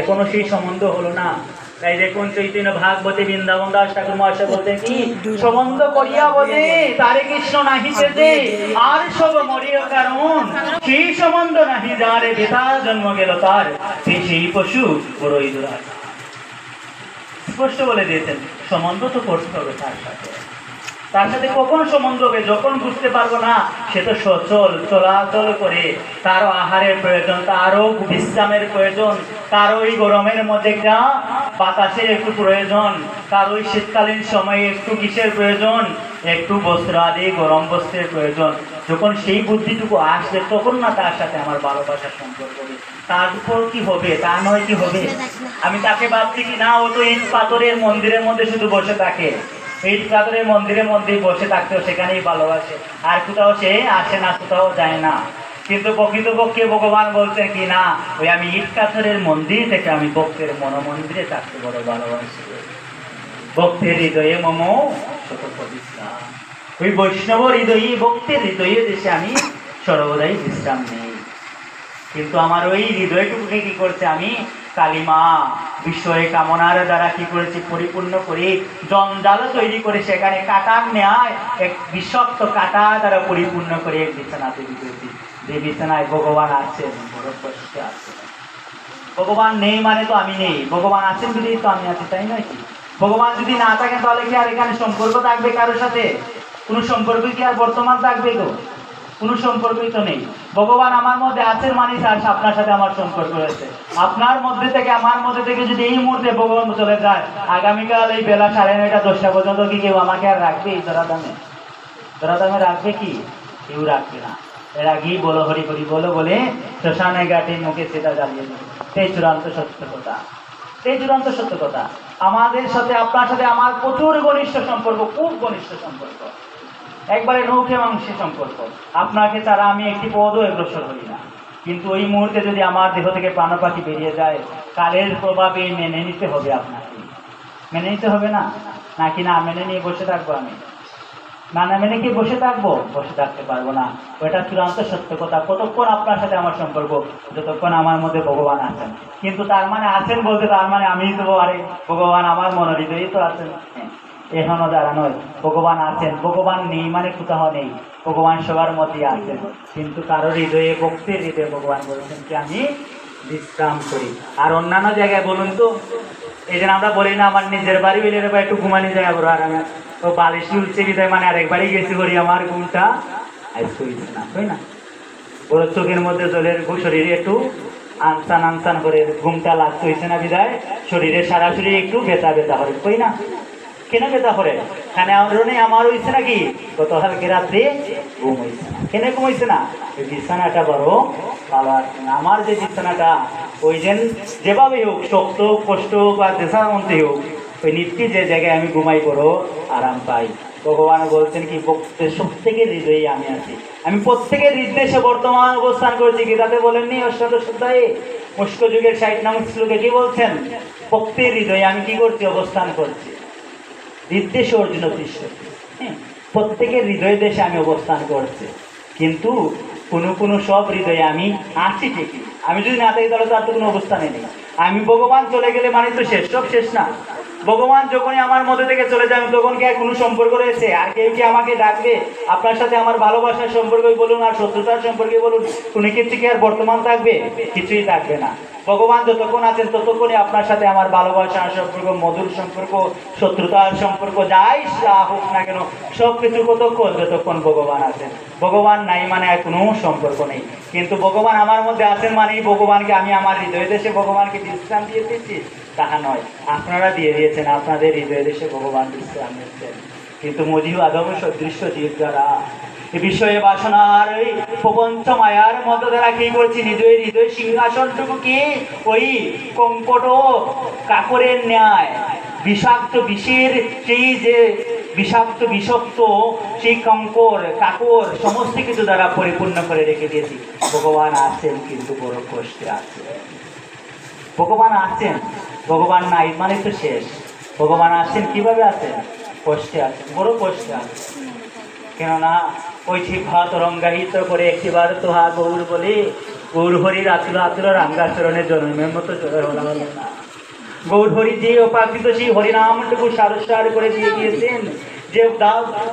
এখনো সেই সম্বন্ধ হলো না। তাই দেখুন চৈতন্য ভাগবতী বৃন্দাবন দাস ঠাকুর মহাশয় বলতেন কি, সম্বন্ধ করিয়া বলে তারে কৃষ্ণ নাহিতে যে, আর সব মরিয় কারণ সেই সম্বন্ধ নাহি যারে বেতা জন্ম গেল তার, সেই পশু বড়ই দুরাচার। স্পষ্ট বলে দিয়েছেন, সম্বন্ধ তো করতে হবে তার সাথে। তার সাথে কখন সম্বন্ধ হবে, যখন বুঝতে পারবো না সে তো সচল চলাচল করে, তারও আহারের প্রয়োজন, তারও বিশ্রামের প্রয়োজন, তারও এই গরমের মধ্যে একটা বাতাসের একটু প্রয়োজন, তার ওই শীতকালীন সময়ে একটু কিসের প্রয়োজন, একটু বস্ত্র আদি গরম বস্ত্রের প্রয়োজন। যখন সেই বুদ্ধিটুকু আসবে তখন না তার সাথে আমার ভালোবাসার সম্পর্ক হবে। তার উপর কি হবে, তা নয় কি হবে। আমি তাকে ভাবছি কি না, ও তো ইট পাথরের মন্দিরের মধ্যে শুধু বসে থাকে, ইট পাথরের মন্দিরের মধ্যেই বসে থাকতেও সেখানেই ভালোবাসে, আর কোথাও সে আসে না, কোথাও যায় না। কিন্তু প্রকৃতপক্ষে ভগবান বলছেন কি না, ওই আমি ইট পাথরের মন্দির থেকে আমি ভক্তের মনোমন্দিরে থাকতে বড় ভালোবাসি। ভক্তের হৃদয়ে মম শত বিশ্রাম, ওই বৈষ্ণব হৃদয়ে ভক্তের হৃদয়ে দেশে আমি সর্বদাই বিশ্রাম নেই। কিন্তু আমার ওই হৃদয়টুকুকে কি করছে, আমি কালিমা বিষয়ে কামনার দ্বারা কি করেছি, পরিপূর্ণ করে জঞ্জাল তৈরি করে সেখানে কাটার ন্যায় এক বিষাক্ত কাটা দ্বারা পরিপূর্ণ করে এক বিছানা তৈরি করেছি, যে বিছানায় ভগবান আছেন, বড় কষ্টে আছে। ভগবান নেই মানে তো আমি নেই, ভগবান আছেন যদি তো আমি আছি, তাই নয় কি? ভগবান যদি না থাকেন তাহলে কি আর এখানে সম্পর্ক থাকবে কারোর সাথে? কোনো সম্পর্ক কি আর বর্তমান থাকবে? তো কোনো সম্পর্কই তো নেই। ভগবান আমার মধ্যে আছেন মানে আপনার সাথে আমার সম্পর্ক রয়েছে। আপনার মধ্যে থেকে আমার মধ্যে থেকে যদি এই মুহূর্তে ভগবান চলে যায়, আগামীকাল এই বেলা 9:30 10টা পর্যন্ত কি কেউ আমাকে আর রাখবে? এই ধরাধামে রাখবে কি? কেউ রাখবে না। এর আগেই বলো হরি হরি বলো বলে শ্মশানে ঘাটে মুখে সেটা জ্বালিয়ে দেবে। এই চূড়ান্ত সত্য কথা, এই চূড়ান্ত সত্য কথা। আমাদের সাথে আপনার সাথে আমার প্রচুর ঘনিষ্ঠ সম্পর্ক, খুব ঘনিষ্ঠ সম্পর্ক, একবারে নৌখে মাংসের সম্পর্ক। আপনাকে ছাড়া আমি একটি পদও অগ্রসর হই না। কিন্তু ওই মুহূর্তে যদি আমার দেহ থেকে প্রাণপাখি বেরিয়ে যায়, কালের প্রভাবে মেনে নিতে হবে। আপনাকে মেনে নিতে হবে না, নাকি না মেনে নিয়ে বসে থাকবো? আমি না মেনে কি বসে থাকবো? বসে থাকতে পারবো না। ওইটা চূড়ান্ত সত্য কথা। কতক্ষণ আপনার সাথে আমার সম্পর্ক, যতক্ষণ আমার মধ্যে ভগবান আছেন। কিন্তু তার মানে আছেন বলতে তার মানে আমি তো আরে ভগবান আমার মনোহৃদয়ই তো আছেন, এখনো দ্বারা নয়। ভগবান আছেন, ভগবান নেই মানে কোথাও নেই, ভগবান সবার মধ্যে আছেন। কিন্তু কারোর হৃদয়ে, ভক্তির হৃদয়ে ভগবান বলেছেন কি আমি বিশ্রাম করি। আর অন্যান্য জায়গায় বলুন তো, এই জন্য আমরা বলি না আমার নিজের বাড়ি হইলে একটু ঘুমানি যায়, বড় আর আমি ও বালিশ উঠছে বিদায় মানে আরেকবারই গেছি করি, আমার ঘুমটা শুইছে না, তাই না? বড় চোখের মধ্যে জলের শরীরে একটু আনসান করে ঘুমটা লাগতে হয়েছে না বিদায় শরীরে সারা শরীরে একটু ব্যথা হবে, তাই না? কেন ব্যথা করে? খানে আমার হয়েছে নাকি গতকালকে রাত্রে ঘুম হয়েছে না। কেন ঘুম হয়েছে না? ওই বিছানাটা বড় ভালো আছে। আমার যে বিছানাটা ওই যেভাবে হোক, শক্ত কষ্ট বা দেশার মধ্যে হোক, ওই নিত্যি যে জায়গায় আমি ঘুমাই করো আরাম পাই। ভগবান বলছেন কি প্রত্যেকের হৃদয়ে আমি আছি, আমি প্রত্যেকের হৃদয়ে বর্তমান অবস্থান করছি। গীতাতে বলেননি অষ্টাদশোধ্যায়ে মুষ্ক যুগের 60 নং শ্লোকে কি বলছেন? প্রত্যেকের হৃদয়ে আমি কি করছি? অবস্থান করছি। হৃদদেশ অর্জুন দৃশ্য, প্রত্যেকের হৃদয় দেশে আমি অবস্থান করছি। কিন্তু কোনো সব হৃদয়ে আমি আছি ঠিকই। আমি যদি না থাকি তাহলে তার তো কোনো অবস্থানে নেই। আমি ভগবান চলে গেলে মানে তো শেষ, সব শেষ না। ভগবান যখনই আমার মধ্যে থেকে চলে যাবে তখন কি আর কোনো সম্পর্ক রয়েছে? আর কেউ কি আমাকে ডাকবে? আপনার সাথে আমার ভালোবাসার সম্পর্কই বলুন আর শত্রুতার সম্পর্কে বলুন, কোনো কিছু কি আর বর্তমান থাকবে? কিছুই থাকবে না। ভগবান যতক্ষণ আছেন ততক্ষণই আপনার সাথে আমার ভালোবাসার সম্পর্ক, মধুর সম্পর্ক, শত্রুতার সম্পর্ক, যাই হোক না কেন, সব কিছু কতক্ষণ? যতক্ষণ ভগবান আছেন। ভগবান নাই মানে আর কোনো সম্পর্ক নেই। কিন্তু ভগবান আমার মধ্যে আছেন মানেই ভগবানকে আমি আমার হৃদয় দেশে ভগবানকে বিশ্রাম দিয়ে দিচ্ছি, তাহা নয়। আপনারা দিয়ে দিয়েছেন, আপনাদের হৃদয় দেশে ভগবান বিশ্রাম নিচ্ছেন। কিন্তু মজিও আদম সদৃশ্য জীব দ্বারা বিষয়ে বাসনার ওই প্রপঞ্চ মায়ার মধ্যে দ্বারা কি করছি? নিজের হৃদয় সিংহাসনটুকু কি ওই কঙ্কট কাকরের ন্যায় বিষাক্ত বিষের সেই যে বিষাক্ত বিষাক্ত সেই কাকর সমস্ত কিছু দ্বারা পরিপূর্ণ করে রেখে দিয়েছি। ভগবান আছেন কিন্তু বড় কষ্টে আছে। ভগবান আছেন, ভগবান নাই মানে তো শেষ। ভগবান আছেন কিভাবে আছেন? কষ্টে আছেন, বড় কষ্টে আছেন। কেননা ওই জিহ্বা তরঙ্গায়িত করে একটিবার তোহা গৌর বলে গৌর হরির আতুল আতুল রাঙ্গাচরণের জন্মের মতো চলে হলো না। গৌর হরি যে অপাকৃত সেই হরিনামটুকু সারস্বার করে দিয়ে গিয়েছেন, যে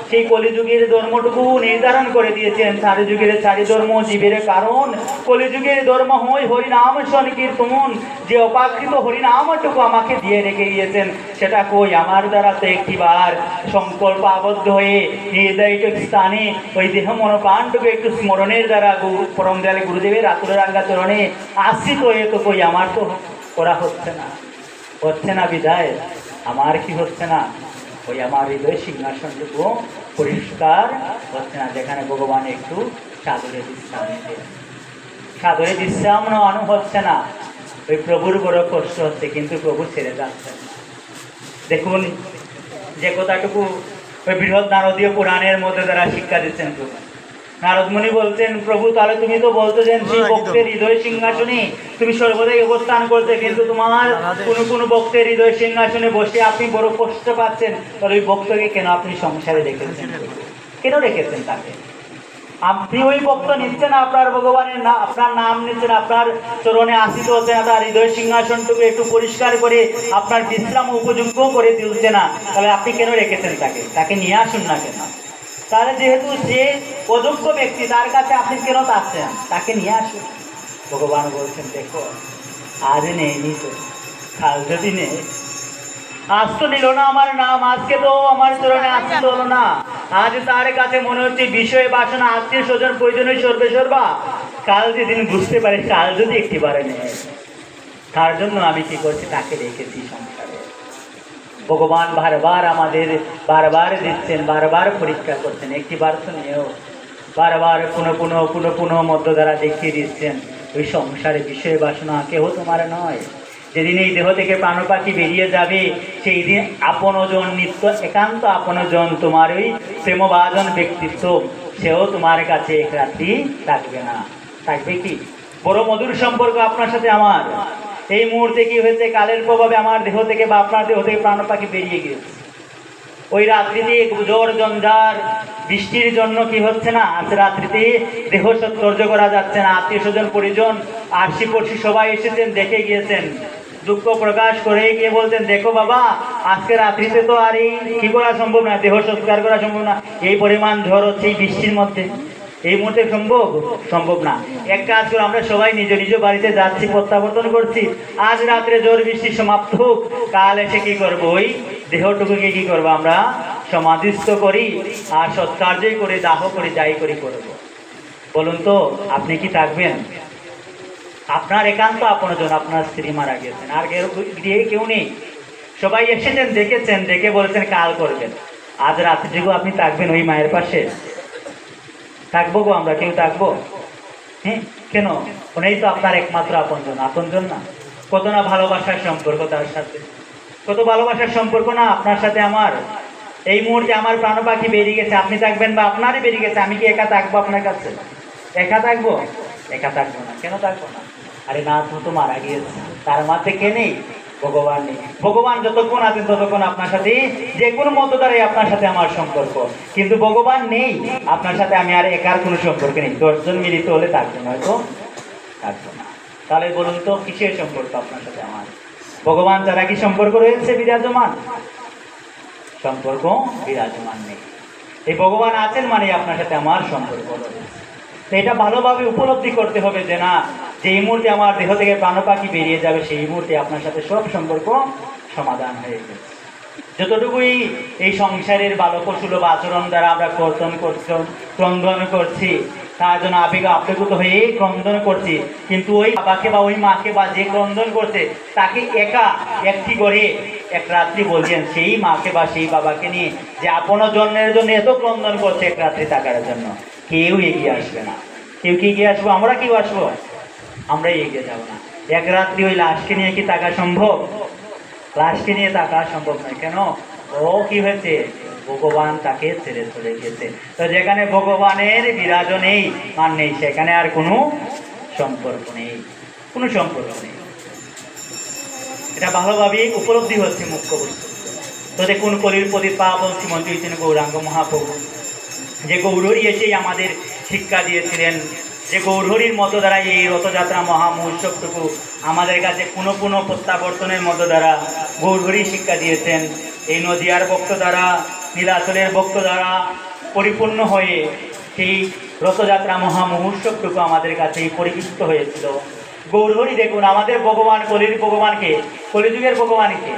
সেই কলিযুগের ধর্মটুকু নির্ধারণ করে দিয়েছেন। চারি যুগের চারি ধর্ম জীবের কারণ, কলিযুগের ধর্ম হয় হরিনাম সংকীর্তন। যে অপাকৃত হরিনামটুকু আমাকে দিয়ে রেখে গিয়েছেন, সেটা কই আমার দ্বারা তো একটিবার সংকল্প আবদ্ধ হয়ে নির্ধারিত স্থানে ওই দেহ মনোপ্রাণটুকু একটু স্মরণের দ্বারা পরম দয়ালে গুরুদেবের আতুল রাঙ্গাচরণে আশ্রিত হয়ে তো কই আমার তো করা হচ্ছে না বিধায় আমার কি হচ্ছে না, ওই আমার হৃদয় সিংহাসনটুকু পরিষ্কার হচ্ছে না, যেখানে ভগবান একটু সাদরে বিশ্রাম নিতে, সাদরে বিশ্রাম নেওয়ানো হচ্ছে না। ওই প্রভুর বড় কষ্ট হচ্ছে, কিন্তু প্রভু ছেড়ে যাচ্ছে না। দেখুন যে কথাটুকু ওই বৃহৎ নারদীয় পুরাণের মধ্যে তারা শিক্ষা দিচ্ছেন প্রভু। নারদমুনি বলছেন, প্রভু তাহলে তুমি তো বলতো যে সেই ভক্তের হৃদয় সিংহাসনে তুমি সর্বদাই অবস্থান করতে, কিন্তু তোমার কোনো ভক্তের হৃদয় সিংহাসনে বসে আপনি বড় কষ্ট পাচ্ছেন, তাহলে ওই ভক্তকে কেন আপনি সংসারে রেখেছেন, কেন রেখেছেন তাকে? আপনি ওই ভক্ত নিচ্ছেন আপনার ভগবানের না, আপনার নাম নিচ্ছেন, আপনার চরণে আসিত হচ্ছে না, তার হৃদয় সিংহাসনটুকু একটু পরিষ্কার করে আপনার বিশ্রাম উপযোগ্য করে তুলছে না, তাহলে আপনি কেন রেখেছেন তাকে নিয়ে আসুন না কেন? তাহলে যেহেতু যে অযোগ্য ব্যক্তি, তার কাছে আপনি কেন চাচ্ছেন, তাকে নিয়ে আসুন। ভগবান বলছেন, দেখো আজ নেই তো, কাল যদি নেই, আজ তো নিল না আমার নাম, আজকে তো আমার চরণে আসতে হলো না, আজ তার কাছে মনে হচ্ছে বিষয় বাসনা আত্মীয় স্বজন প্রয়োজনীয় সর্বা, কাল যেদিন বুঝতে পারে, কাল যদি একটিবারে নেই, তার জন্য আমি কি করছি, তাকে রেখেছি সংসারে। ভগবান বারবার আমাদের বারবার দিচ্ছেন, বারবার পরীক্ষা করছেন, একটিবার তো নিয়েও বারবার পুনঃ মধ্য দ্বারা দেখিয়ে দিচ্ছেন, ওই সংসারে বিষয় বাসনা কেহ তোমার নয়। যেদিন এই দেহ থেকে প্রাণ পাখি বেরিয়ে যাবে, সেই দিন আপনজন নিত্য একান্ত আপনজন তোমার ওই প্রেমভাজন ব্যক্তিত্ব, সেও তোমার কাছে এক রাত্রি থাকবে না। থাকবে কি বড় মধুর সম্পর্ক আপনার সাথে আমার। এই মুহূর্তে কি হয়েছে, কালের প্রভাবে আমার দেহ থেকে বা আপনার দেহ থেকে প্রাণ পাখি বেরিয়ে গিয়েছে। ওই রাত্রিতে জ্বর জঞ্জার বৃষ্টির জন্য কি হচ্ছে না, আজ রাত্রিতে দেহ সৌন্দর্য করা যাচ্ছে না, আত্মীয় স্বজন পরিজন আশি পড়শি সবাই এসেছেন, দেখে গিয়েছেন, দুঃখ প্রকাশ করে গিয়ে বলতেন, দেখো বাবা আজকে রাত্রিতে তো আর এই কি করা সম্ভব না, দেহ সৎকার করা সম্ভব না, এই পরিমাণ ঝড় হচ্ছে এই বৃষ্টির মধ্যে, এই মুহূর্তে সম্ভব না। এক কাজ করে আমরা সবাই নিজ নিজ বাড়িতে যাচ্ছি, প্রত্যাবর্তন করছি, আজ রাত্রে ঝড় বৃষ্টি সমাপ্ত হোক, কাল এসে কি করবো, ওই দেহটুকুকে কি করবো, আমরা সমাধিস্থ করি আর সৎকার্যই করে দাহ করি, যাই করি করবো। বলুন তো আপনি কি থাকবেন? আপনার একান্ত আপনজন, আপনার স্ত্রী মারা গেছেন, আর গৃহে কেউ নেই, সবাই এসেছেন, দেখেছেন, দেখে বলেছেন কাল করবেন, আজ রাত্রিটুকু আপনি থাকবেন ওই মায়ের পাশে? থাকবো গো আমরা, কেউ থাকবো? হ্যাঁ, কেন? উনিই তো আপনার একমাত্র আপনজন না? কত না ভালোবাসার সম্পর্ক তার সাথে, কত ভালোবাসার সম্পর্ক না আপনার সাথে আমার। এই মুহূর্তে আমার প্রাণ পাখি বেরিয়ে গেছে, আপনি থাকবেন বা আপনারই বেরিয়ে গেছে, আমি কি একা থাকবো আপনার কাছে? একা থাকবো না। কেন থাকবো না? আরে না, তো মারা গিয়েছে, তার মাঝে কে নেই? ভগবান নেই। ভগবান যতক্ষণ আছেন ততক্ষণ আপনার সাথে যে কোনো মতো দ্বারাই আপনার সাথে আমার সম্পর্ক, কিন্তু ভগবান নেই, আপনার সাথে আমি আর একার কোনো সম্পর্ক নেই। 10 জন মিলিত হলে থাকবে, নয়তো থাকবো না। তাহলে বলুন তো কিসের সম্পর্ক আপনার সাথে আমার? ভগবান ছাড়া কি সম্পর্ক রয়েছে বিরাজমান? সম্পর্ক বিরাজমান নেই। এই ভগবান আছেন মানে আপনার সাথে আমার সম্পর্ক রয়েছে। তো এটা ভালোভাবে উপলব্ধি করতে হবে যে না, যে এই মুহূর্তে আমার দেহ থেকে প্রাণ পাখি বেরিয়ে যাবে, সেই মুহূর্তে আপনার সাথে সব সম্পর্ক সমাধান হয়ে গেছে। যতটুকুই এই সংসারের বালকসুলভ আচরণ দ্বারা আমরা ক্রন্দন করছি, তার জন্য আবেগত হয়ে ক্রন্দন করছি, কিন্তু ওই বাবাকে বা ওই মাকে বা যে ক্রন্দন করছে তাকে একটি করে এক রাত্রি বলছেন, সেই মাকে বা সেই বাবাকে নিয়ে যে আপন জন্মের জন্য এত ক্রন্দন করছে, এক রাত্রি থাকার জন্য কেউ এগিয়ে আসবে না। কেউ কি এগিয়ে আসবো? আমরা কেউ আসবো? আমরাই এগিয়ে যাবো না। এক রাত্রি ওই লাশকে নিয়ে কি থাকা সম্ভব? লাশকে নিয়ে থাকা সম্ভব নয়। কেন? ও কি হয়েছে? ভগবান তাকে ছেড়ে চলে গেছে। তো যেখানে ভগবানের বিরাজ নেই, মান নেই, সেখানে আর কোনো সম্পর্ক নেই, কোনো সম্পর্ক নেই। এটা ভালোভাবে উপলব্ধি হচ্ছে মুখ্য বস্তু। তো দেখুন, কলির প্রতি পাবন শ্রীমন্ত চৈতন্য গৌরাঙ্গ মহাপ্রভু যে গৌরহরি এসেই আমাদের শিক্ষা দিয়েছিলেন, যে গৌরহরির মতো দ্বারা এই রথযাত্রা মহামহোৎসবটুকু আমাদের কাছে পুনঃ পুনঃ প্রত্যাবর্তনের মতো দ্বারা গৌরহরি শিক্ষা দিয়েছেন। এই নদিয়ার ভক্ত দ্বারা, নীলাচলের ভক্ত দ্বারা পরিপূর্ণ হয়ে সেই রথযাত্রা মহামহোৎসবটুকু আমাদের কাছে পরিপুষ্ট হয়েছিল। গৌরহরি দেখুন, আমাদের ভগবান কলির ভগবানকে, কলিযুগের ভগবানকে,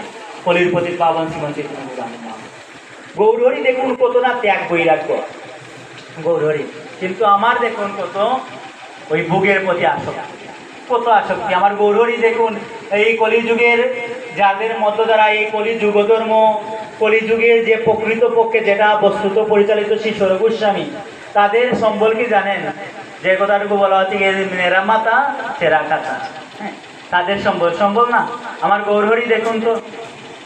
কলির প্রতি পাবন শ্রীমন্তী গৌরহরি দেখুন কত না ত্যাগ বৈরাগ্য গৌরহরি, কিন্তু আমার দেখুন কত ওই ভোগের প্রতি আসক্তি, কত আসক্তি আমার গৌরহরি। দেখুন এই কলিযুগের যাদের মধ্য দ্বারা এই কলিযুগ ধর্ম, কলিযুগের যে প্রকৃত পক্ষে যেটা বস্তুত পরিচালিত শ্রী সৌর গোস্বামী, তাদের সম্বল কি জানেন? যে কথাটুকু বলা হচ্ছে মেরা মাতা সেরা কাতা, হ্যাঁ, তাদের সম্বল সম্বল না। আমার গৌরহরি দেখুন তো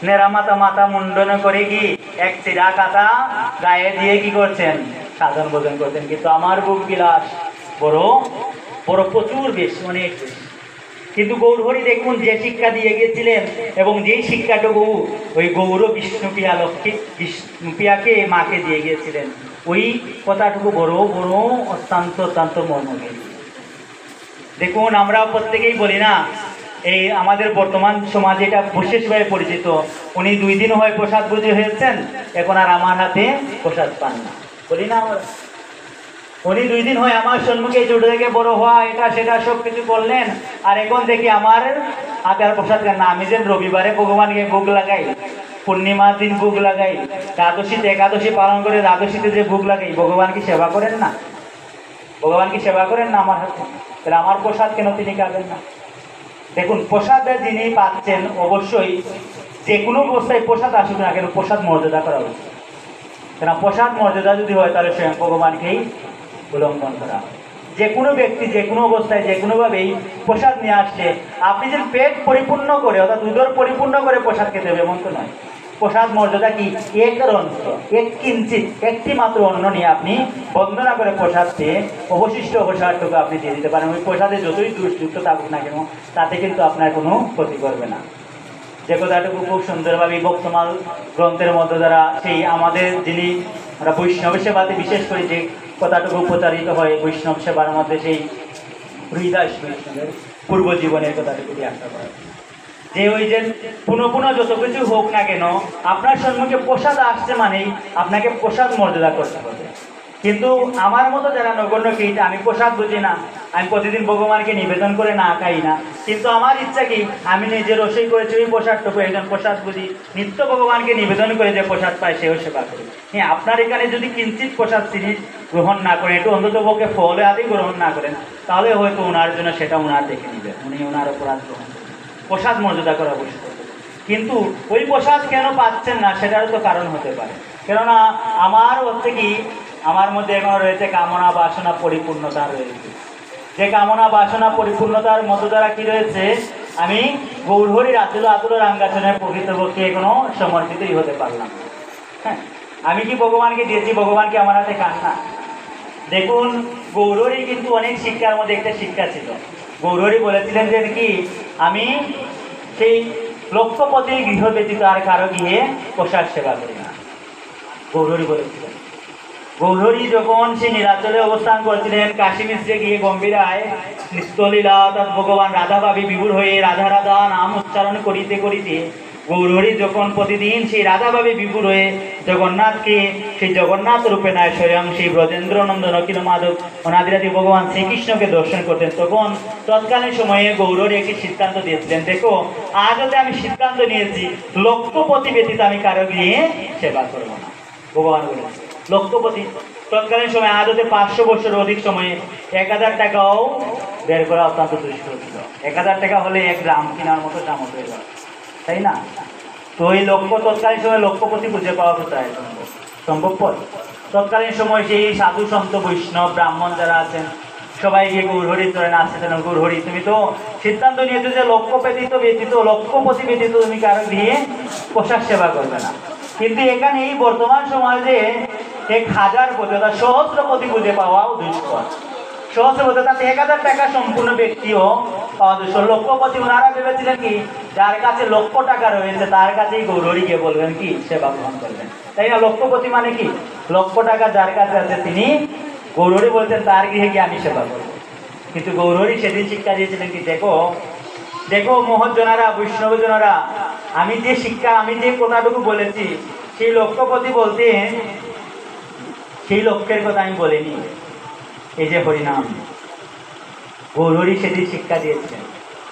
নেরামাতা মাথা মুন্ডন করে কি এক চিরা কাতা গায়ে দিয়ে কি করছেন? সাধন ভোজন করছেন। কিন্তু আমার বুক বিলাস বড় বড় প্রচুর বেশি, অনেক বেশি। কিন্তু গৌরহরি দেখুন যে শিক্ষা দিয়ে গিয়েছিলেন, এবং যেই শিক্ষাটুকু ওই গৌর বিষ্ণুপ্রিয়া লক্ষ্মী বিষ্ণুপ্রিয়াকে মাকে দিয়ে গিয়েছিলেন, ওই কথাটুকু বড় বড় অত্যন্ত অত্যন্ত মর্মহীন। দেখুন আমরা প্রত্যেকেই বলি না, এই আমাদের বর্তমান সমাজে এটা বিশেষভাবে পরিচিত, উনি 2 দিন হয় প্রসাদ বুঝে হয়েছেন, এখন আর আমার হাতে প্রসাদ পান না, বলি না আমরা। উনি 2 দিন হয় আমার সম্মুখে ছোট থেকে বড় হওয়া এটা সেটা সব কিছু করলেন, আর এখন দেখি আমার হাতে আর প্রসাদ খান না। আমি যেন রবিবারে ভগবানকে ভোগ লাগাই, পূর্ণিমার দিন ভোগ লাগাই, দ্বাদশীতে একাদশী পালন করে দ্বাদশীতে যে ভোগ লাগাই, ভগবান কি সেবা করেন না? ভগবান কি সেবা করেন না আমার হাতে? তাহলে আমার প্রসাদ কেন তিনি খাবেন না? দেখুন প্রসাদে যিনি পাচ্ছেন, অবশ্যই যে কোনো অবস্থায় প্রসাদ আসুক না কেন প্রসাদ মর্যাদা করা উচিত। কেন প্রসাদ মর্যাদা যদি হয় তাহলে স্বয়ং ভগবানকেই উল্লঙ্ঘন করা হয়। যে কোনো ব্যক্তি যে কোনো অবস্থায় যে কোনোভাবেই প্রসাদ নিয়ে আসলে আপনি যে পেট পরিপূর্ণ করে অর্থাৎ উদর পরিপূর্ণ করে প্রসাদ খেতে হবে এমন তো নয়। প্রসাদ মর্যাদা কি? একের অংশ, এক কিঞ্চিত, একটি মাত্র অন্ন নিয়ে আপনি বন্দনা করে প্রসাদ পেয়ে অবশিষ্ট প্রসাদটুকু আপনি দিয়ে দিতে পারেন। ওই প্রসাদে যতই দুষ্যুক্ত থাকুক না কেন তাতে কিন্তু আপনার কোনো ক্ষতি করবে না। যে কথাটুকু খুব সুন্দরভাবে বক্তমাল গ্রন্থের মধ্য দ্বারা সেই আমাদের যিনি আমরা বৈষ্ণব সেবাতে বিশেষ করে যে কথাটুকু প্রচারিত হয় বৈষ্ণব সেবার মধ্যে, সেই হরিদাস বৈষ্ণবের পূর্ব জীবনের কথাটুকু ব্যাখ্যা করা, যে ওই যে পুনঃ পুনঃ যত কিছু হোক না কেন আপনার সম্মুখে প্রসাদ আসছে মানেই আপনাকে প্রসাদ মর্যাদা করতে হবে। কিন্তু আমার মতো যারা নগণ্য কীট, আমি প্রসাদ বুঝি না, আমি প্রতিদিন ভগবানকে নিবেদন করে না খাই না, কিন্তু আমার ইচ্ছা কি আমি নিজে রসই করেছি ওই প্রসাদটুকু একজন প্রসাদ বুঝি নিত্য ভগবানকে নিবেদন করে যে প্রসাদ পায় সেও সেবা করি। হ্যাঁ, আপনার এখানে যদি কিঞ্চিত প্রসাদ তিনি গ্রহণ না করেন, একটু অন্তত পক্ষে ফলে আদি গ্রহণ না করেন, তাহলে হয়তো ওনার জন্য সেটা ওনার দেখে নেবেন, উনি ওনার অপরাধ গ্রহণ করবেন, প্রসাদ মর্যাদা করা অবশ্যই। কিন্তু ওই প্রসাদ কেন পাচ্ছেন না সেটারও তো কারণ হতে পারে। কেননা আমার হচ্ছে কি আমার মধ্যে এখনো রয়েছে কামনা বাসনা পরিপূর্ণতা রয়েছে। যে কামনা বাসনা পরিপূর্ণতার মধ্য দ্বারা কি রয়েছে, আমি গৌরহরির আতুল রাঙ্গাচনের প্রকৃতপক্ষে এখনো সমর্পিতই হতে পারলাম। হ্যাঁ, আমি কি ভগবানকে দিয়েছি, ভগবানকে আমার হাতে খান না। দেখুন গৌরহরি কিন্তু অনেক শিক্ষার মধ্যে একটা শিক্ষা ছিল। গৌরহরি বলেছিলেন যে কি আমি সেই লক্ষ্যপতি গৃহ ব্যতীত আর কারো গিয়ে প্রসাদ সেবা করি না, গৌরহরি বলেছিলেন। গৌরহরি যখন সে নীলাচলে অবস্থান করছিলেন, কাশী মিশ্রে গিয়ে গম্ভীরায় নিত্যলীলা অর্থাৎ ভগবান রাধা ভাবি বিভোর হয়ে রাধা রাধা নাম উচ্চারণ করিতে করিতে গৌরহরি যখন প্রতিদিন সেই রাধা ভাবি বিভোর হয়ে জগন্নাথকে সেই জগন্নাথ রূপে নেয়, স্বয়ং সেই ব্রজেন্দ্র নন্দন অখিল মাধব অনাদিরাদি ভগবান শ্রীকৃষ্ণকে দর্শন করতেন, তখন তৎকালীন সময়ে গৌরহরি একটি সিদ্ধান্ত দিয়েছিলেন, দেখো আজ হতে আমি সিদ্ধান্ত নিয়েছি লক্ষ্যপতি ব্যতীত আমি কারো গিয়ে সেবা করবো না। ভগবান বলেছেন লক্ষ্যপতি তৎকালীন সময় আজ হতে 500 বছরের অধিক সময়ে 1000 টাকাও বের করা অত্যন্ত দুষ্কর ছিল। 1000 টাকা হলে 1 গ্রাম কেনার মতো দাম হয়ে যাবে, তাই না? তো এই লক্ষ্য তৎকালীন সময় লক্ষ্যপতি খুঁজে পাওয়া কোথায় সম্ভবপর? তৎকালীন সময় সেই সাধু সন্ত বৈষ্ণব ব্রাহ্মণ যারা আছেন সবাই গিয়ে গৌরহরির চরণে আসছেন, গৌরহরি তুমি তো সিদ্ধান্ত নিয়েছো যে লক্ষ্যপতি ব্যতীত তুমি কারো দিয়ে পোশাক সেবা করবে না। কিন্তু এখানে এই বর্তমান সমাজে 1000 পতি অর্থাৎ সহস্রপতি খুঁজে পাওয়াও দুষ্কর। সহজে বলতে তাতে 1000 টাকা সম্পূর্ণ ব্যক্তিও পাওয়া যেত। লক্ষপতি ওনারা ভেবেছিলেন কি যার কাছে লক্ষ টাকা রয়েছে তার কাছেই গৌরহরি গিয়ে বলবেন কি সেবা গ্রহণ করবেন, তাই না? লক্ষপতি মানে কি লক্ষ টাকা যার কাছে আছে তিনি গৌরহরি বলতেন তার গৃহে গিয়ে আমি সেবা করবো। কিন্তু গৌরহরি সেদিন শিক্ষা দিয়েছিলেন কি দেখো দেখো মহৎজনেরা বৈষ্ণবজনেরা, আমি যে শিক্ষা আমি যে কথাটুকু বলেছি সেই লক্ষপতি বলতে সেই লক্ষ্যের কথা আমি বলিনি, এই যে হরিনাম। গৌরহরি সেদিন শিক্ষা দিয়েছেন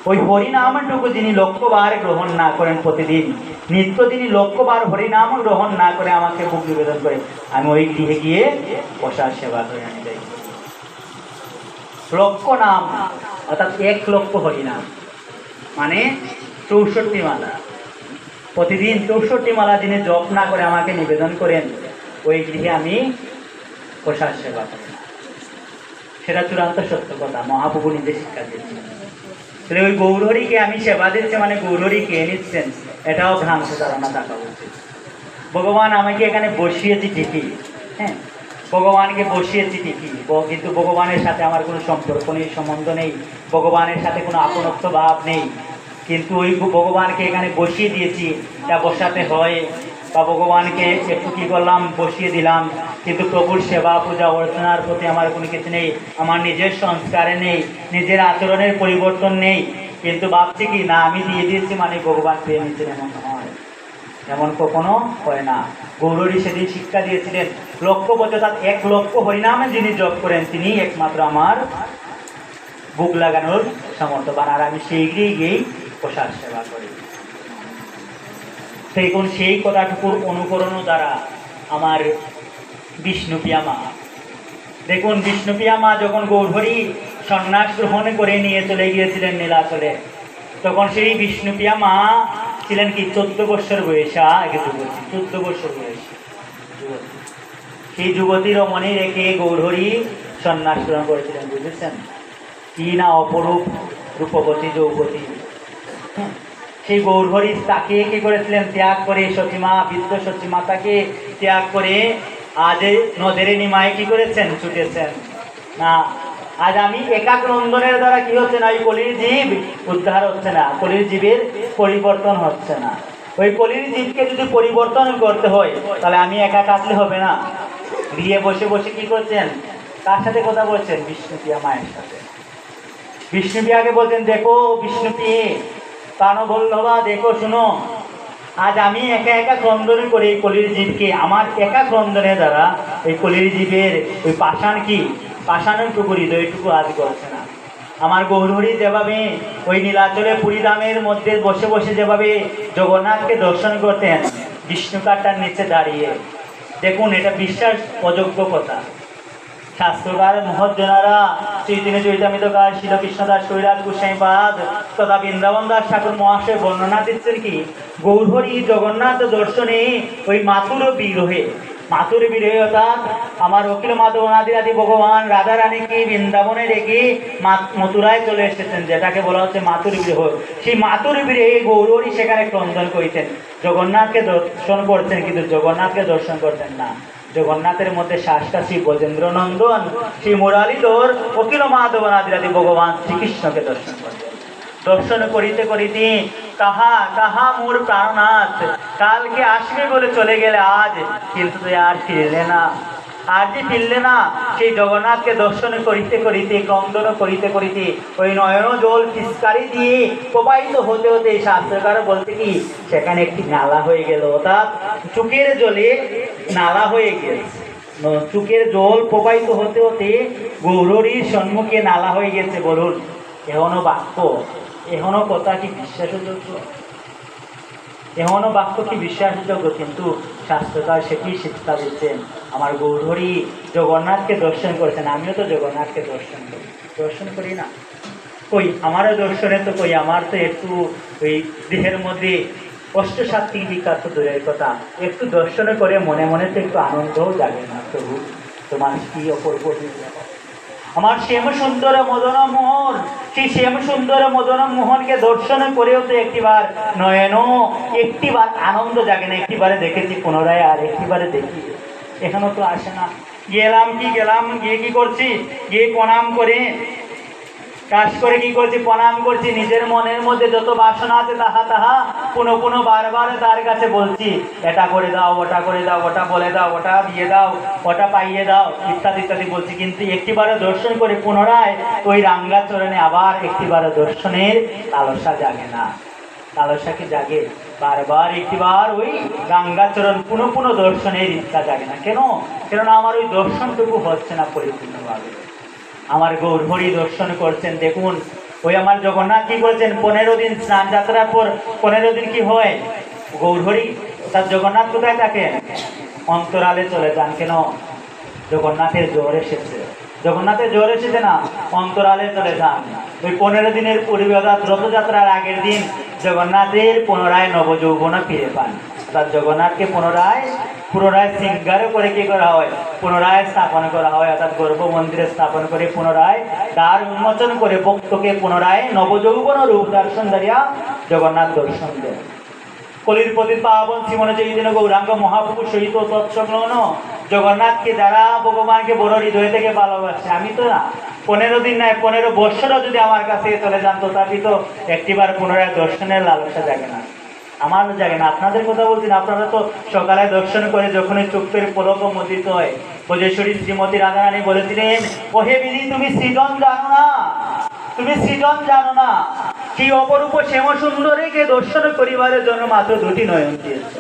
ওই হরিনামটুকু যিনি লক্ষ্যবার গ্রহণ না করেন, প্রতিদিন নিত্য তিনি লক্ষ্যবার হরিনাম গ্রহণ না করে আমাকে বুক নিবেদন করে, আমি ওই গৃহে গিয়ে বসার সেবা করে আমি যাই। লক্ষ নাম অর্থাৎ 1 লক্ষ হরিনাম মানে 64 মালা, প্রতিদিন 64 মালা যিনি জপ না করে আমাকে নিবেদন করেন ওই গৃহে আমি বসার সেবা করি না। সেটা চূড়ান্ত সত্য কথা, মহাপ্রভু নিজে শিক্ষা দিচ্ছেন। তাহলে ওই গৌরহরিকে আমি সেবা দিচ্ছি মানে গৌরহরি কে নিচ্ছেন এটাও ভ্রান্ত ধারণা থাকা উচিত। ভগবান আমাকে এখানে বসিয়েছি ঠিকই, হ্যাঁ ভগবানকে বসিয়েছি ঠিকই, কিন্তু ভগবানের সাথে আমার কোনো সম্পর্ক নেই, সম্বন্ধ নেই, ভগবানের সাথে কোনো আপনত্ব ভাব নেই। কিন্তু ওই ভগবানকে এখানে বসিয়ে দিয়েছি, তা বসাতে হয়, বা ভগবানকে একটু কী করলাম বসিয়ে দিলাম, কিন্তু প্রভুর সেবা পূজা অর্চনার প্রতি আমার কোনো কিছু নেই, আমার নিজের সংস্কারে নেই, নিজের আচরণের পরিবর্তন নেই, কিন্তু ভাবছি কি না আমি দিয়ে দিয়েছি মানে ভগবান পেয়ে নিচ্ছেন, এমন হয়, এমন কখনো হয় না। গৌরহরি সেদিন শিক্ষা দিয়েছিলেন লক্ষ বছর 1 লক্ষ হরিনামে যিনি জপ করেন তিনি একমাত্র আমার বুক লাগানোর সামর্থ্যবান, আর আমি সেই গৃহে গিয়েই প্রসাদ সেবা করি। সেই কথাটুকুর অনুকরণ দ্বারা আমার বিষ্ণুপ্রিয়া মা, দেখুন বিষ্ণুপ্রিয়া মা যখন গৌরহরি সন্ন্যাস গ্রহণ করে নিয়ে চলে গিয়েছিলেন নীলাচলে, তখন সেই বিষ্ণুপ্রিয়া মা ছিলেন কি 14 বছর বয়সা এক যুবতী, 14 বছর বয়সী যুবতী। সেই যুবতীর মনে রেখে গৌরহরি সন্ন্যাস গ্রহণ করেছিলেন, বুঝেছেন কি না অপরূপ রূপবতী যৌবতী। সেই গৌরহরি তাকে কি করেছিলেন ত্যাগ করে, সতীমা বৃদ্ধ সতী মাতাকে ত্যাগ করে আজ নদের নিমায় কি করেছেন ছুটেছেন না। আজ আমি একাক নন্দনের দ্বারা কি হচ্ছে না, ওই কলির জীব উদ্ধার হচ্ছে না, কলির জীবের পরিবর্তন হচ্ছে না। ওই কলির জীবকে যদি পরিবর্তন করতে হয় তাহলে আমি একা কাটলে হবে না, গিয়ে বসে বসে কি করছেন, কার সাথে কথা বলছেন, বিষ্ণুপ্রিয়া মায়ের সাথে। বিষ্ণুপ্রিয়াকে বলছেন দেখো বিষ্ণুপ্রিয়ে প্রাণবল্লভা দেখো শুনো, আজ আমি একা একা ক্রন্দন করে এই কলির জীবকে, আমার একা ক্রন্দনের দ্বারা এই কলির জীবের ওই পাষাণ কি পাষাণটুকু হৃদয়টুকু আজ করছে না। আমার গৌরহরি যেভাবে ওই নীলাচলে পুরীধামের মধ্যে বসে বসে যেভাবে জগন্নাথকে দর্শন করতেন বিষ্ণুকারটার নিচে দাঁড়িয়ে, দেখুন এটা বিশ্বাস অযোগ্য কথা। শাস্ত্রকার মহৎজনেরা চৈতন্য চৈতামিতকার শিল কৃষ্ণদাস কৈরাজ গোস্বামীপাদ তথা বৃন্দাবন দাস ঠাকুর মহাশয় বর্ণনা দিচ্ছেন কি গৌরহরি জগন্নাথ দর্শনে ওই মাতুর বিরহে অর্থাৎ আমার অখিল মাধব অনাদি আদি ভগবান রাধা রানীকে বৃন্দাবনে রেখে মথুরায় চলে এসেছেন, যেটাকে বলা হচ্ছে মাতুর বিরহ। সেই মাতুর বিরহে গৌরহরি সেখানে ক্রন্দন করিতেন, জগন্নাথকে দর্শন করতেন কিন্তু জগন্নাথকে দর্শন করতেন না। জগন্নাথের মধ্যে শ্বাসটা শ্রী ব্রজেন্দ্র নন্দন শ্রী মুরালীধর অখিল মাধব অনাদি আদি ভগবান শ্রীকৃষ্ণকে দর্শন করতেন। দর্শন করিতে করিতে কাহা কাহা মোর প্রাণনাথ, কালকে আসবে বলে চলে গেলে আজ, কিন্তু তুই আর ফিরলে না, আর যে ফিরলে না। সেই জগন্নাথকে দর্শন করিতে করিতে ক্রন্দন করিতে করিতে ওই নয়ন জল পিস্কারি দিয়ে প্রবাহিত হতে হতে শাস্ত্রকার বলতে কি সেখানে একটি নালা হয়ে গেল, অর্থাৎ চোখের জলে নালা হয়ে গেছে, চোখের জল প্রবাহিত হতে হতে গৌরহরির সম্মুখে নালা হয়ে গেছে। বলুন এখনো বাক্য, এখনো কথা কি বিশ্বাসযোগ্য? এখনো বাক্য কি বিশ্বাসযোগ্য? কিন্তু শাস্ত্রকার সেটি শিক্ষা দিচ্ছেন। আমার গৌরহরি জগন্নাথকে দর্শন করেছেন, আমিও তো জগন্নাথকে দর্শন করি না। কই আমারও দর্শনে তো কই আমার তো একটু ওই দেহের মধ্যে অষ্টসাত্ত্বিক বিকার তো দূরের কথা, একটু দর্শনে করে মনে মনে তো একটু আনন্দও জাগে না। প্রভু তোমার কি অপূর্ব, আমার শ্যাম সুন্দর মদন মোহন, সেই শ্যাম সুন্দর মদন মোহনকে দর্শন করেও তো একটিবার নয়ন একটিবার আনন্দ জাগে না। একটিবারে দেখেছি পুনরায় আর একটিবারে দেখি, এখনো তো আসে না। গেলাম গিয়ে কি করছি, গিয়ে প্রণাম করে কাজ করে কি করছি, প্রণাম করছি। নিজের মনের মধ্যে যত বাসনা আছে তাহা পুনঃ পুনঃ বারবার তার কাছে বলছি, এটা করে দাও, ওটা করে দাও, ওটা বলে দাও, ওটা দিয়ে দাও, ওটা পাইয়ে দাও, ইত্যাদি ইত্যাদি বলছি। কিন্তু একটিবারও দর্শন করে পুনরায় ওই রাঙ্গা চরণে আবার একটিবারও দর্শনের লালসা জাগে না। লালসা কি জাগে? বারবার একটিবার ওই রাঙ্গাচরণ পুনঃ পুনঃ দর্শনের ইচ্ছা জাগে না। কেননা আমার ওই দর্শনটুকু হচ্ছে না পরিপূর্ণভাবে। আমার গৌরহরি দর্শন করছেন, দেখুন ওই আমার জগন্নাথ কি করেছেন, 15 দিন স্নান যাত্রার পর 15 দিন কি হয়, গৌরহরি তার জগন্নাথ কোথায় থাকেন? অন্তরালে চলে যান। কেন? জগন্নাথের জ্বর এসেছে, জগন্নাথের জ্বর এসেছে না, অন্তরালে চলে যান। ওই 15 দিনের পূর্বে অর্থাৎ রথযাত্রার আগের দিন জগন্নাথের পুনরায় নবযৌবনা ফিরে পান। অর্থাৎ জগন্নাথকে পুনরায় শৃঙ্গার করে কি করা হয়, পুনরায় স্থাপন করা হয়। অর্থাৎ গর্ভ মন্দিরে স্থাপন করে পুনরায় দ্বার উন্মোচন করে ভক্তকে পুনরায় নবযৌবন রূপ দর্শন দাঁড়িয়া জগন্নাথ দর্শন দেন। কলির প্রতি পাবন শ্রীমন চৈতন্য গৌরাঙ্গ মহাপ্রভু সহিত তৎসংলগ্ন জগন্নাথকে যারা ভগবানকে বড় হৃদয় থেকে ভালোবাসে, আমি তো না 15 দিন নয় 15 বৎসরও যদি আমার কাছে চলে যান তথাপি তো একটিবার পুনরায় দর্শনের লালসা জাগে না, আমার জাগে না। আপনাদের কথা বলছি না, আপনারা তো সকালে দর্শন করে যখনই চোখের পলক মদিত হয়, ব্রজেশ্বরী শ্রীমতী রাধারানী বলেছিলেন, ওহে বিধি তুমি সৃজন জানো না, তুমি সৃজন জানো না, কি অপরূপ শ্যাম সুন্দরীকে দর্শন করিবারের জন্য মাত্র 2টি নয়ন দিয়েছ,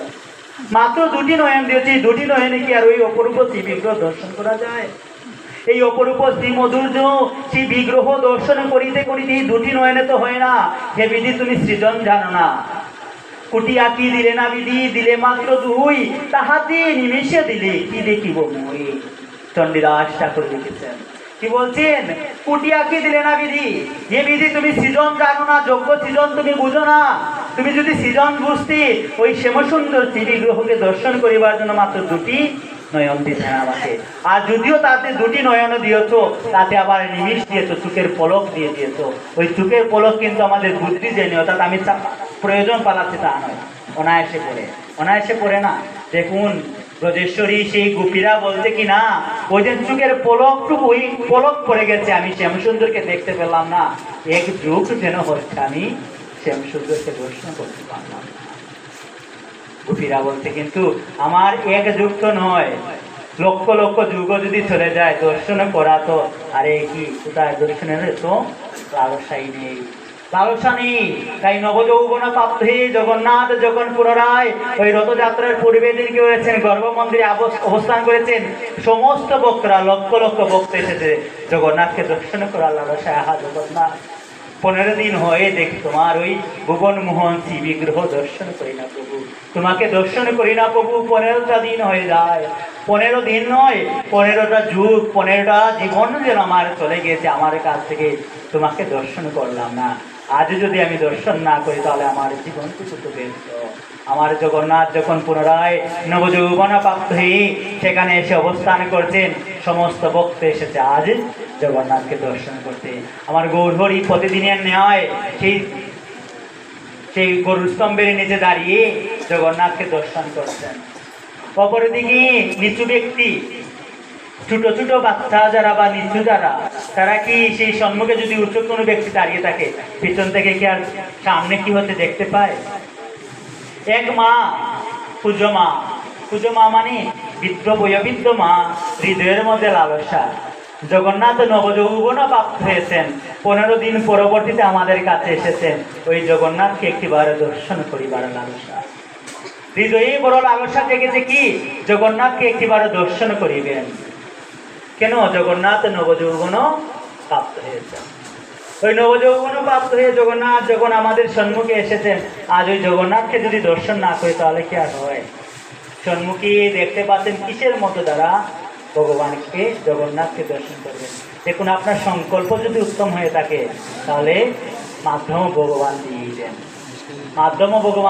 মাত্র 2টি নয়ন দিয়েছি। 2টি নয়নে কি আর ওই অপরূপ শ্রী বিগ্রহ দর্শন করা যায়? এই অপরূপ শ্রী মধুর্য শ্রী বিগ্রহ দর্শন করিতে করিতে এই 2টি নয়নে তো হয় না। হে বিধি তুমি সৃজন জানো না, কুটি আঁকি দিলে না বিধি, দিলে মাত্র 2, তাহাতে নিমেষে দিলে কি দেখিব মই। চণ্ডীদাস ঠাকুর লিখেছেন, কি বলছেন, কুটি আঁকি দিলে না বিধি, হে বিধি তুমি সৃজন জানো না, যোগ্য সৃজন তুমি বুঝো না। তুমি যদি সৃজন বুঝতে ওই শ্যামসুন্দর শ্রী বিগ্রহকে দর্শন করিবার জন্য মাত্র 2টি নয়ন দিয়েছেন আমাকে। আর যদিও তাতে 2টি নয়ন দিয়েছ, তাতে আবার নিমিষ দিয়েছ, চোখের পলক দিয়ে দিয়েছ। ওই চোখের পলক কিন্তু আমাদের বুদ্ধি জেনে, অর্থাৎ আমি প্রয়োজন পালাচ্ছি তা নয়, অনায়াসে পড়ে না। দেখুন ব্রজেশ্বরী সেই গোপীরা বলতে কি না, ওই যে চোখের পলকটুকু ওই পলক পড়ে গেছে, আমি শ্যামসুন্দরকে দেখতে পেলাম না, এক যুগ যেন হচ্ছে আমি শ্যামসুন্দরকে দর্শন করতে পারলাম না। গোপীরা বলতে কিন্তু আমার এক যুগ তো নয়, লক্ষ লক্ষ যুগ যদি চলে যায় দর্শন করা তো, আরে কি কোথায় দর্শনের তো লালসাই নেই, লালসা নেই। তাই নবযৌবন প্রাপ্ত হয়ে জগন্নাথ যখন পুনরায় ওই রথযাত্রার পূর্বে দিন কি হয়েছেন, গর্ভ মন্দিরে অবস্থান করেছেন, সমস্ত ভক্তরা লক্ষ লক্ষ ভক্ত এসেছে জগন্নাথকে দর্শন করার লালসায়। আহা জগন্নাথ, 15 দিন হয়ে দেখ তোমার ওই ভুবন মোহন শ্রী বিগ্রহ দর্শন করি না প্রভু, তোমাকে দর্শন করি না প্রভু। 15টা দিন হয়ে যায়, 15 দিন নয় 15টা যুগ, 15টা জীবন যেন আমার চলে গেছে আমার কাছ থেকে, তোমাকে দর্শন করলাম না। আজ যদি আমি দর্শন না করি তাহলে আমার জীবনটুকু তো ব্যর্থ। আমার জগন্নাথ যখন পুনরায় নবযৌবনা প্রাপ্ত হয়ে সেখানে এসে অবস্থান করছেন, সমস্ত ভক্ত এসেছে আজ জগন্নাথকে দর্শন করতে। আমার গৌরহরি প্রতিদিনের ন্যায় সেই গরুর স্তম্ভের নিচে দাঁড়িয়ে জগন্নাথকে দর্শন করছেন। অপরদিকে নিচু ব্যক্তি, ছোট ছোট বাচ্চা যারা বা নিচু যারা, তারা কি সেই সম্মুখে যদি উচ্চ কোনো ব্যক্তি দাঁড়িয়ে থাকে, পিছন থেকে কি আর সামনে কি হতে দেখতে পায়? এক মা, পূজো মা মানে বয়োবৃদ্ধ মা, হৃদয়ের মধ্যে লালসা। জগন্নাথ নবযৌবন প্রাপ্ত হয়েছেন, 15 দিন পরবর্তীতে আমাদের কাছে এসেছেন, ওই জগন্নাথকে একটিবার দর্শন করিবার লালসা। হৃদয়ে বড় লালসা জেগেছে কি, জগন্নাথকে একটিবার দর্শন করিবেন। কেন? জগন্নাথ নবযৌবন প্রাপ্ত হয়েছেন। ওই নবযৌবন প্রাপ্ত হয়ে জগন্নাথ যখন আমাদের সম্মুখে এসেছেন, আজ ওই জগন্নাথকে যদি দর্শন না করি তাহলে কি আর হয়? সম্মুখে দেখতে পাচ্ছেন কিসের মতো দ্বারা ভগবানকে জগন্নাথকে দর্শন করবেন। দেখুন আপনার সংকল্প যদি উত্তম হয়ে থাকে তাহলে মাধ্যম ভগবান দিয়ে দেন, মাধ্যম ভগবান